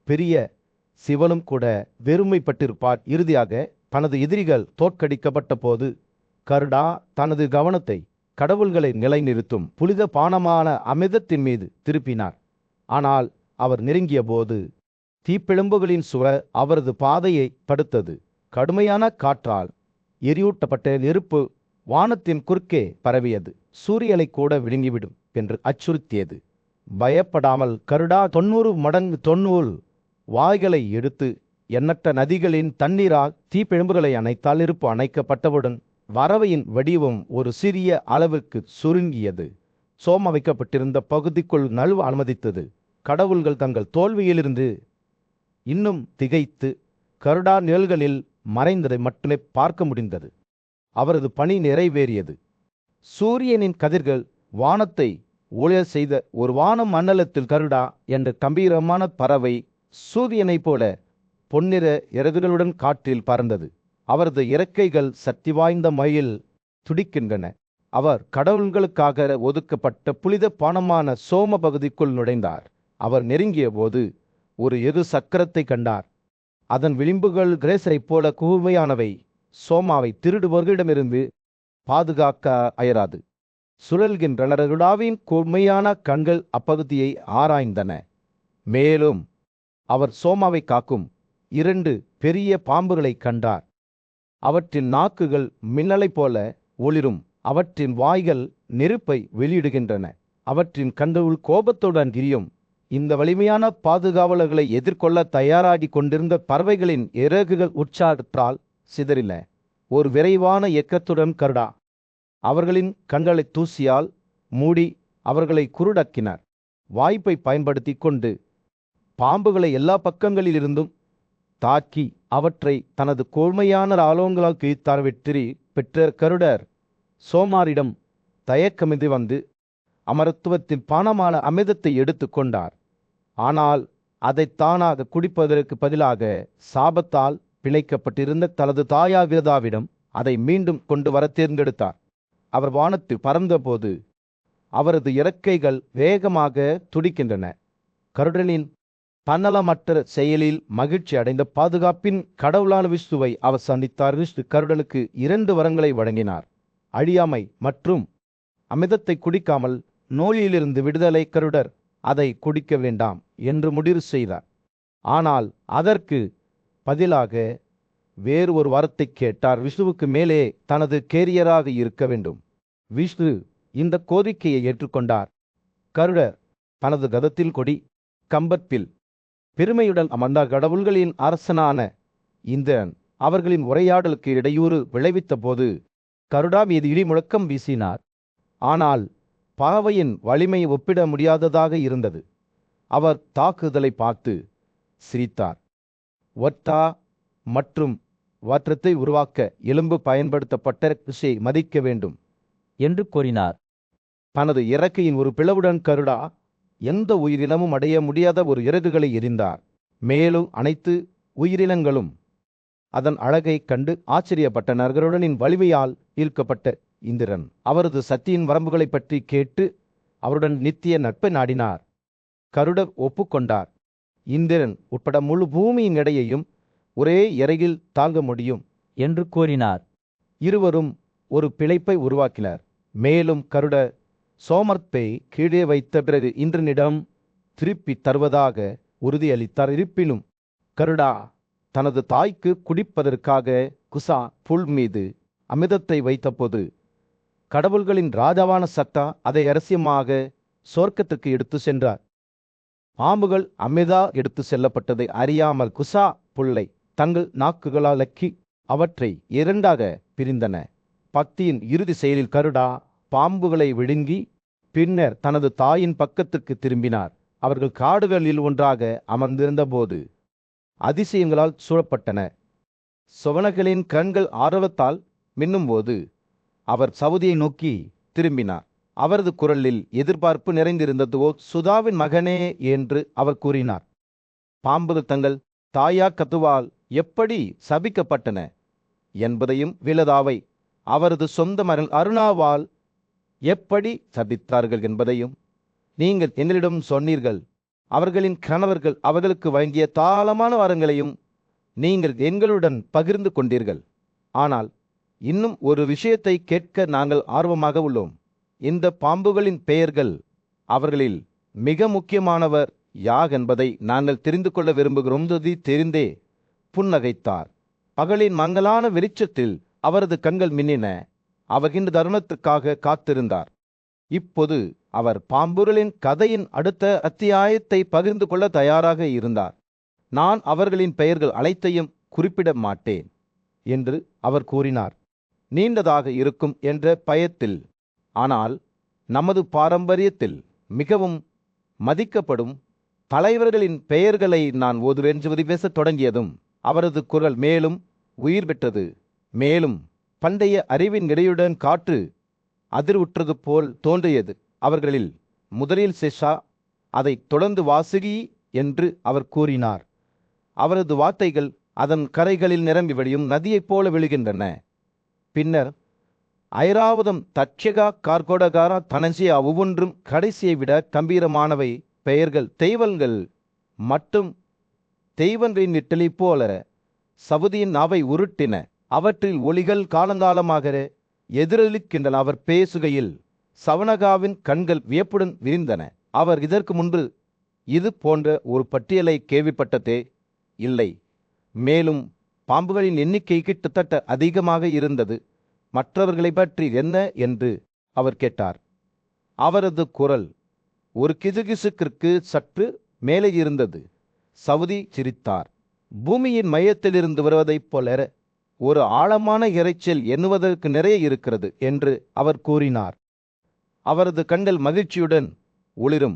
Speaker 1: பெரிய சிவனும் கூட வெறுமைப்பட்டிருப்பார். இறுதியாக தனது எதிரிகள் தோற்கடிக்கப்பட்ட போது கருடா தனது கவனத்தை கடவுள்களை நிலைநிறுத்தும் புனித பானமான அமிர்தத்தின் மீது திருப்பினார். ஆனால் அவர் நெருங்கிய போது தீப்பிழம்புகளின் சுவர் அவரது பாதையை தடுத்தது. கடுமையான காற்றால் எரியூட்டப்பட்ட நெருப்பு வானத்தின் குறுக்கே பரவியது. சூரியனை கூட விழுங்கிவிடும் என்று அச்சுறுத்தியது. பயப்படாமல் கருடா 90 மடங்கு 90 வாய்களை எடுத்து எண்ணற்ற நதிகளின் தண்ணீரால் தீப்பிழம்புகளை அணைத்தால் நெருப்பு அணைக்கப்பட்டவுடன் வரவையின் வடிவம் ஒரு சிறிய அளவுக்கு சுருங்கியது. சோம வைக்கப்பட்டிருந்த பகுதிக்குள் நழுவ அனுமதித்தது. கடவுள்கள் தங்கள் தோல்வியிலிருந்து இன்னும் திகைத்து கருடா நிழல்களில் மறைந்ததை மட்டுமே பார்க்க முடிந்தது. அவரது பணி நிறைவேறியது. சூரியனின் கதிர்கள் வானத்தை ஒளிர செய்த ஒரு வான மண்டலத்தில் கருடா என்ற கம்பீரமான பறவை சூரியனைப் போல பொன்னிற இறகுகளுடன் காற்றில் பறந்தது. அவரது இறக்கைகள் சக்தி வாய்ந்த மயில் துடிக்கின்றன. அவர் கடவுள்களுக்காக ஒதுக்கப்பட்ட புனித பானமான சோம பகுதிக்குள் நுழைந்தார். அவர் நெருங்கிய போது ஒரு இரு சக்கரத்தை கண்டார். அதன் விளிம்புகள் கிரேசரைப் போல கூர்மையானவை. சோமாவை திருடுபவர்களிடமிருந்து பாதுகாக்க அயராது. சுழல்கின்ற கருடாவின் கூர்மையான கண்கள் அப்பகுதியை ஆராய்ந்தன. மேலும் அவர் சோமாவை காக்கும் 2 பெரிய பாம்புகளை கண்டார். அவற்றின் நாக்குகள் மின்னலைப் போல ஒளிரும். அவற்றின் வாய்கள் நெருப்பை வெளியிடுகின்றன. அவற்றின் கண்கள் கோபத்துடன் எரியும். இந்த வலிமையான பாதுகாவலர்களை எதிர்கொள்ள தயாராகி கொண்டிருந்த பறவைகளின் இறகுகள் உற்சாகத்தால் சிதறின. ஒரு விரைவான இயக்கத்துடன் கருடா அவர்களின் கண்களை தூசியால் மூடி அவர்களை குருடாக்கினார். வாய்ப்பை பயன்படுத்தி கொண்டு பாம்புகளை எல்லா பக்கங்களிலிருந்தும் தாக்கி அவற்றை தனது கூர்மையான ஆலோங்களால் கிழித்தார். வெற்றி பெற்ற கருடர் சோமாரிடம் தயக்கமின்றி வந்து அமரத்துவத்தின் பானமான அமிர்தத்தை எடுத்து கொண்டார். ஆனால் அதை தானாக குடிப்பதற்கு பதிலாக சாபத்தால் பிணைக்கப்பட்டிருந்த தனது தாயார் விரதாவிடம் அதை மீண்டும் கொண்டு வர தேர்ந்தெடுத்தார். அவர் வானத்தில் பறந்தபோது அவரது இறக்கைகள் வேகமாக துடிக்கின்றன. கருடனின் தன்னலமற்ற செயலில் மகிழ்ச்சி அடைந்த பாதுகாப்பின் கடவுளான விஷ்ணுவை அவர் சந்தித்தார். விஷ்ணு கருடனுக்கு 2 வரங்களை வழங்கினார். அழியாமை மற்றும் அமிர்தத்தை குடிக்காமல் நோயிலிருந்து விடுதலை. கருடர் அதை குடிக்க வேண்டாம் என்று முடிவு செய்தார். ஆனால் அதற்கு பதிலாக வேறு ஒரு வரத்தை கேட்டார். விஷ்ணுவுக்கு மேலே தனது கேரியராக இருக்க வேண்டும். விஷ்ணு இந்த கோரிக்கையை ஏற்றுக்கொண்டார். கருடர் தனது கதத்தில் கொடி கம்பத்தில் பெருமையுடன் அமர்ந்த கடவுள்களின் அரசனான இந்திரன் அவர்களின் உரையாடலுக்கு இடையூறு விளைவித்த போது கருடா மீது இடி முழக்கம் வீசினார். ஆனால் பறவையின் வலிமை ஒப்பிட முடியாததாக இருந்தது. அவர் தாக்குதலை பார்த்து சிரித்தார். ஒட்டா மற்றும் வாற்றத்தை உருவாக்க எலும்பு பயன்படுத்தப்பட்ட கிருஷியை மதிக்க வேண்டும்
Speaker 3: என்று கூறினார்.
Speaker 1: தனது இறக்கையின் ஒரு பிளவுடன் கருடா எந்த உயிரினமும் அடைய முடியாத ஒரு இறகுகளை எறிந்தார். மேலும் அனைத்து உயிரினங்களும் அதன் அழகைக் கண்டு ஆச்சரியப்பட்டனர். கருடனின் வலிமையால் ஈர்க்கப்பட்ட இந்திரன் அவரது சக்தியின் வரம்புகளை பற்றி கேட்டு அவருடன் நித்திய நட்பை நாடினார். கருடர் ஒப்புக்கொண்டார். இந்திரன் உட்பட முழு பூமியின் எடையையும் ஒரே இறகில் தாங்க முடியும்
Speaker 3: என்று கூறினார்.
Speaker 1: இருவரும் ஒரு பிழைப்பை உருவாக்கினர். மேலும் கருடர் சோமர்த்தை கீழே வைத்த பிறகு இந்திரனிடம் திருப்பி தருவதாக உறுதியளித்தார். இருப்பினும் கருடா தனது தாய்க்கு குடிப்பதற்காக குசா புல் மீது அமிர்தத்தை வைத்தபோது கடவுள்களின் ராஜாவான சட்டா அதை இரகசியமாக சொர்க்கத்துக்கு எடுத்து சென்றார். பாம்புகள் அமிர்தா எடுத்து செல்லப்பட்டதை அறியாமல் குசா புல்லை தங்கள் நாக்குகளால் லக்கி அவற்றை இரண்டாக பிரிந்தன. பக்தியின் இறுதி செயலில் கருடா பாம்புகளை விழுங்கி பின்னர் தனது தாயின் பக்கத்திற்கு திரும்பினார். அவர்கள் காடுகளில் ஒன்றாக அமர்ந்திருந்த போது அதிசயங்களால் சூழப்பட்டன. சுவனகளின் கண்கள் ஆர்வத்தால் மின்னும்போது அவர் சவுதியை நோக்கி திரும்பினார். அவரது குரலில் எதிர்பார்ப்பு நிறைந்திருந்தது. ஓ சுதாவின் மகனே என்று அவர் கூறினார். பாம்புகள் தங்கள் தாயா கத்துவால் எப்படி சபிக்கப்பட்டன என்பதையும் விலதாவை அவரது சொந்த மகன் அருணாவால் எப்படி சபித்தார்கள் என்பதையும் நீங்கள் என்னிடம் சொன்னீர்கள். அவர்களின் கணவர்கள் அவர்களுக்கு வழங்கிய தாளமான வரங்களையும் நீங்கள் எங்களுடன் பகிர்ந்து கொண்டீர்கள். ஆனால் இன்னும் ஒரு விஷயத்தை கேட்க நாங்கள் ஆர்வமாக உள்ளோம். இந்த பாம்புகளின் பெயர்கள் அவர்களில் மிக முக்கியமானவர் யார் என்பதை நாங்கள் தெரிந்து கொள்ள விரும்புகிறோம். தெரிந்தே புன்னகைத்தார். பகலின் மங்கலான வெளிச்சத்தில் அவரது கண்கள் மின்னின. அவர் இந்த தருணத்துக்காக காத்திருந்தார். இப்போது அவர் பாம்புகளின் கதையின் அடுத்த அத்தியாயத்தை பகிர்ந்து கொள்ள தயாராக இருந்தார். நான் அவர்களின் பெயர்கள் அனைத்தையும் குறிப்பிட மாட்டேன் என்று அவர் கூறினார். நீண்டதாக இருக்கும் என்ற பயத்தில். ஆனால் நமது பாரம்பரியத்தில் மிகவும் மதிக்கப்படும் தலைவர்களின் பெயர்களை நான் ஓதுவென்று பேசத் தொடங்கியதும் அவரது குரல் மேலும் உயிர் பெற்றது. மேலும் பண்டைய அறிவின் இடையுடன் காற்று அதிர்வுற்றது போல் தோன்றியது. அவர்களில் முதலில் செஷா, அதைத் தொடர்ந்து வாசுகி என்று அவர் கூறினார். அவரது வார்த்தைகள் அதன் கரைகளில் நிரம்பி வழியும் நதியைப் போல விழுகின்றன. பின்னர் ஐராவதம், தட்சகா, கார்கோடகாரா, தனஞ்சியா ஒவ்வொன்றும் கடைசியை விட கம்பீரமானவை. பெயர்கள் தெய்வங்கள் மட்டும் தெய்வங்களின் இட்டலி போல சவுதியின் நாவை உருட்டின. அவற்றில் ஒளிகள் காலங்காலமாக எதிரொலிக்கின்றன. அவர் பேசுகையில் சவனகாவின் கண்கள் வியப்புடன் விரிந்தன. அவர் இதற்கு முன்பு இது போன்ற ஒரு பட்டியலை கேள்விப்பட்டதே இல்லை. மேலும் பாம்புகளின் எண்ணிக்கை கிட்டத்தட்ட அதிகமாக இருந்தது. மற்றவர்களை பற்றி என்ன என்று அவர் கேட்டார். அவரது குரல் ஒரு கிசுகிசுக்கிற்கு சற்று மேலே இருந்தது. சவுதி சிரித்தார். பூமியின் மையத்திலிருந்து வருவதைப் போல ஒரு ஆழமான இரைச்சல் எண்ணுவதற்கு நிறைய இருக்கிறது என்று அவர் கூறினார். அவரது கண்கள் மகிழ்ச்சியுடன் ஒளிரும்.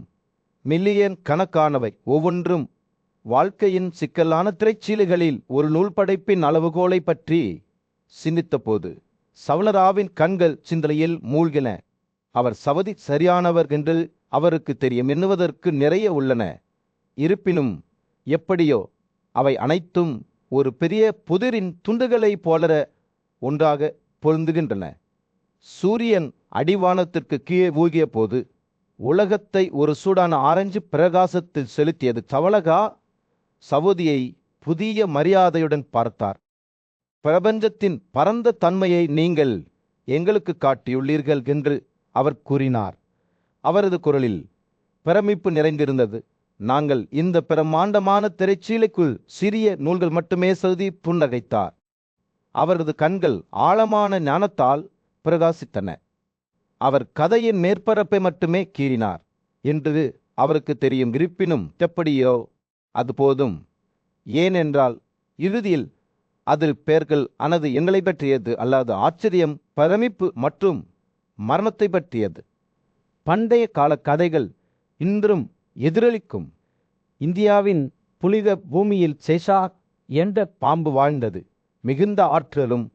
Speaker 1: மில்லியன் கணக்கானவை, ஒவ்வொன்றும் வாழ்க்கையின் சிக்கலான திரைச்சீலைகளில் ஒரு நூல் படைப்பின் அளவுகோலை பற்றி சிந்தித்தபோது சவனராவின் கண்கள் சிந்தனையில் மூழ்கின. அவர் சவதி சரியானவர் என்று அவருக்கு தெரியும். எண்ணுவதற்கு நிறைய உள்ளன. இருப்பினும் எப்படியோ அவை அனைத்தும் ஒரு பெரிய புதிரின் துண்டுகளைப் போல ஒன்றாக பொருந்துகின்றன. சூரியன் அடிவானத்திற்கு கீழே ஊகிய போது உலகத்தை ஒரு சூடான ஆரஞ்சு பிரகாசத்தில் செலுத்தியது. சவலகா சவுதியை புதிய மரியாதையுடன் பார்த்தார். பிரபஞ்சத்தின் பரந்த தன்மையை நீங்கள் எங்களுக்கு காட்டியுள்ளீர்கள் என்று அவர் கூறினார். அவரது குரலில்
Speaker 2: பிரமிப்பு நிறைந்திருந்தது. நாங்கள் இந்த பிரமாண்டமான திரைச்சீலைக்குள் சிறிய நூல்கள் மட்டுமே சதி புன்னகைத்தார். அவரது கண்கள் ஆழமான ஞானத்தால் பிரகாசித்தன. அவர் கதையின் மேற்பரப்பை மட்டுமே கீறினார் என்று அவருக்கு தெரியும். இருப்பினும் எப்படியோ அது போதும். ஏனென்றால் இறுதியில் அதில் பெயர்கள் அனது எங்களை பற்றியது அல்லாத ஆச்சரியம், பிரமிப்பு மற்றும் மரணத்தை பற்றியது. பண்டைய கால கதைகள் இன்றும் எதிரொலிக்கும்.
Speaker 1: இந்தியாவின் புனித பூமியில் சேஷா
Speaker 3: என்ற
Speaker 1: பாம்பு வாழ்ந்தது. மிகுந்த ஆற்றலும்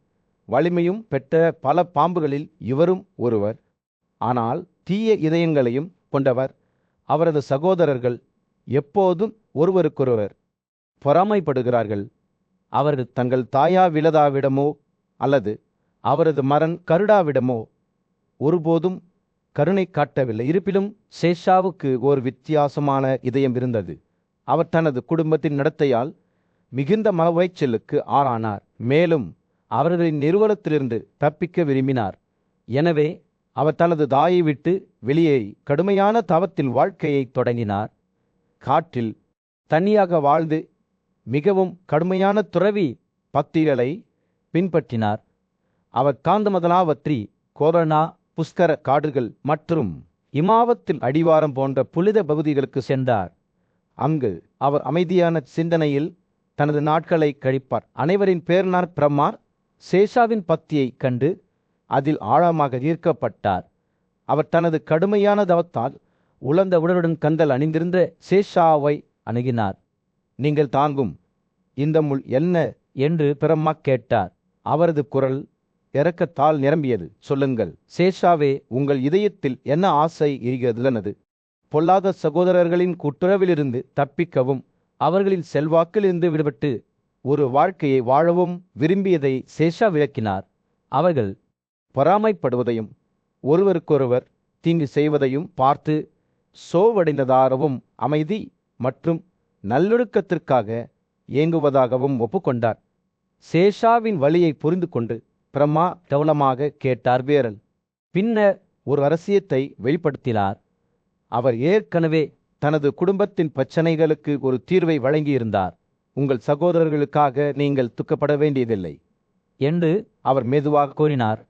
Speaker 1: வலிமையும் பெற்ற பல பாம்புகளில் இவரும் ஒருவர். ஆனால் தீய இதயங்களையும் கொண்டவர். அவரது சகோதரர்கள் எப்போதும் ஒருவருக்கொருவர் பொறாமைப்படுகிறார்கள். அவர்கள் தங்கள் தாயா விலதாவிடமோ அல்லது அவரது மரன் கருடாவிடமோ ஒருபோதும் கருணை காட்டவில்லை. இருப்பினும் சேஷாவுக்கு ஒரு வித்தியாசமான இதயம் இருந்தது. அவர் தனது குடும்பத்தின் நடத்தையால் மிகுந்த மனவைச்சலுக்கு ஆளானார். மேலும் அவர்களின் நிறுவனத்திலிருந்து தப்பிக்க விரும்பினார். எனவே அவர் தனது தாயை விட்டு வெளியேறி கடுமையான தவத்தில் வாழ்க்கையை தொடங்கினார். காட்டில் தனியாக வாழ்ந்து மிகவும் கடுமையான துறவி பக்திகளை பின்பற்றினார். அவர் காந்தமதனாவத்ரி, கோரணா, புஷ்கர காடுகள் மற்றும் இமாவத்தில் அடிவாரம் போன்ற புனித பகுதிகளுக்கு சென்றார். அங்கு அவர் அமைதியான சிந்தனையில் தனது நாட்களை கழிப்பார். அனைவரின் பேரனார் பிரம்மா சேஷாவின் பக்தியை கண்டு அதில் ஆழமாக ஈர்க்கப்பட்டார். அவர் தனது கடுமையான தவத்தால் உலர்ந்த உடலுடன் கந்தல் அணிந்திருந்த சேஷாவை அணுகினார். நீங்கள் தாங்கும் இந்த முள் என்ன
Speaker 3: என்று
Speaker 1: பிரம்மா கேட்டார். அவரது குரல் இரக்கத்தால் நிரம்பியது. சொல்லுங்கள் சேஷாவே, உங்கள் இதயத்தில் என்ன ஆசை இருக்கிறது? பொல்லாத சகோதரர்களின் குற்றவிலிருந்து தப்பிக்கவும் அவர்களின் செல்வாக்கிலிருந்து விடுபட்டு ஒரு வாழ்க்கையை வாழவும் விரும்பியதை சேஷா விளக்கினார். அவர்கள் பொறாமைப்படுவதையும் ஒருவருக்கொருவர் தீங்கு செய்வதையும் பார்த்து சோவடைந்ததாகவும் அமைதி மற்றும் நல்லொழுக்கத்திற்காக ஏங்குவதாகவும் ஒப்புக்கொண்டார். சேஷாவின் வழியை புரிந்து கொண்டு பிரம்மா கவனமாக கேட்டார். வீரன் பின்னர் ஒரு ரகசியத்தை வெளிப்படுத்தினார். அவர் ஏற்கனவே தனது குடும்பத்தின் பிரச்சனைகளுக்கு ஒரு தீர்வை வழங்கியிருந்தார். உங்கள் சகோதரர்களுக்காக நீங்கள் துக்கப்பட வேண்டியதில்லை
Speaker 3: என்று
Speaker 1: அவர் மெதுவாக
Speaker 3: கூறினார்.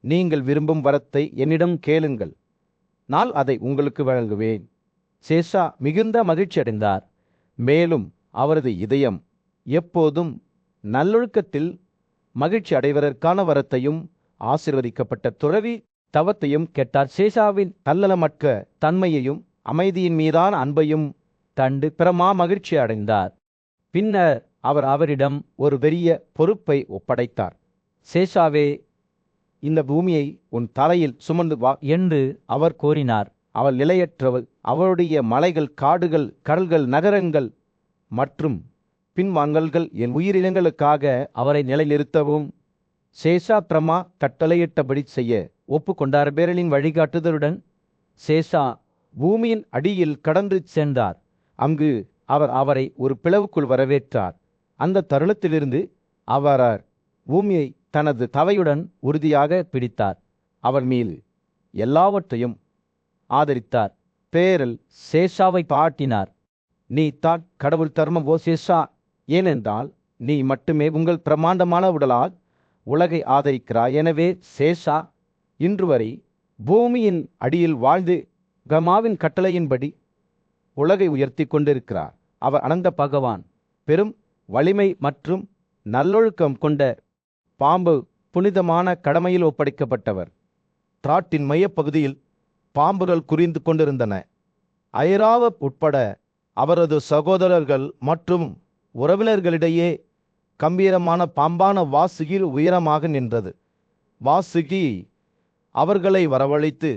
Speaker 1: நீங்கள் விரும்பும் வரத்தை என்னிடம் கேளுங்கள், நான் அதை உங்களுக்கு வழங்குவேன். சேஷா மிகுந்த மகிழ்ச்சி அடைந்தார். மேலும் அவரது இதயம் எப்போதும் நல்லொழுக்கத்தில் மகிழ்ச்சி அடைவதற்கான வரத்தையும் ஆசீர்வதிக்கப்பட்ட துறவி தவத்தையும் கேட்டார். சேஷாவின் தன்னலமற்ற தன்மையையும் அமைதியின் மீதான அன்பையும் கண்டு பிரம்மா மகிழ்ச்சி அடைந்தார். பின்னர் அவர் அவரிடம் ஒரு பெரிய பொறுப்பை ஒப்படைத்தார். சேஷாவே, இந்த பூமியை உன் தலையில் சுமந்து வா
Speaker 3: என்று அவர் கூறினார்.
Speaker 1: அவள் நிலையற்றவள். அவளுடைய மலைகள், காடுகள், கடல்கள், நகரங்கள் மற்றும் பின்வாங்கல்கள் என் உயிரினங்களுக்காக அவரை நிலைநிறுத்தவும். சேஷா பிரம்மா கட்டளையிட்டபடி செய்ய ஒப்புக்கொண்டார். பேரலின் வழிகாட்டுதலுடன் சேஷா பூமியின் அடியில் கடந்து சென்றார். அங்கு அவர் அவரை ஒரு பிளவுக்குள் வரவேற்றார். அந்த தருணத்திலிருந்து அவர் பூமியை தனது தவையுடன் உறுதியாக பிடித்தார். அவர் மீது எல்லாவற்றையும் ஆதரித்தார். பேரல் சேஷாவை பாட்டினார். நீ தான் கடவுள் தர்மம் ஓ சேஷா, ஏனென்றால் நீ மட்டுமே உங்கள் பிரமாண்டமான உடலால் உலகை ஆதரிக்கிறாய். எனவே சேஷா இன்று வரை பூமியின் அடியில் வாழ்ந்து கமாவின் கட்டளையின்படி உலகை உயர்த்தி கொண்டிருக்கிறார். அவர் அனந்த பகவான், பெரும் வலிமை மற்றும் நல்லொழுக்கம் கொண்ட பாம்பு, புனிதமான கடமையில் ஒப்படைக்கப்பட்டவர். திராட்டின் மையப்பகுதியில் பாம்புகள் குறிந்து கொண்டிருந்தன. ஐராவத் உட்பட அவரது சகோதரர்கள் மற்றும் உறவினர்களிடையே கம்பீரமான பாம்பான வாசுகி உயரமாக நின்றது. வாசுகி அவர்களை வரவழைத்து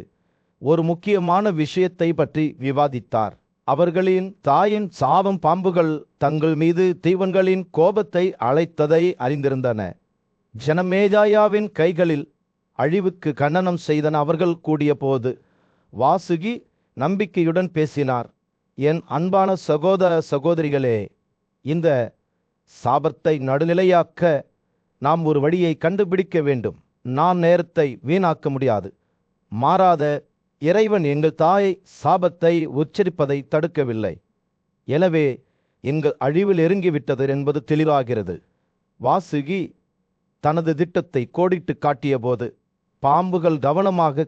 Speaker 1: ஒரு முக்கியமான விஷயத்தை பற்றி விவாதித்தார். அவர்களின் தாயின் சாபம் பாம்புகள் தங்கள் மீது தெய்வங்களின் கோபத்தை அழைத்ததை அறிந்திருந்தன. ஜனமேஜாயாவின் கைகளில் அழிவுக்கு கண்டனம் செய்தன. அவர்கள் கூடிய போது வாசுகி நம்பிக்கையுடன் பேசினார். என் அன்பான சகோதர சகோதரிகளே, இந்த சாபத்தை நடுநிலையாக்க நாம் ஒரு வழியை கண்டுபிடிக்க வேண்டும். நான் நேரத்தை வீணாக்க முடியாது. மாறாத
Speaker 2: இறைவன் எங்கள் தாய் சாபத்தை உச்சரிப்பதை தடுக்கவில்லை. எனவே எங்கள் அழிவில் நெருங்கிவிட்டது என்பது தெளிவாகிறது. வாசுகி தனது திட்டத்தை கோடிட்டு காட்டியபோது பாம்புகள் கவனமாக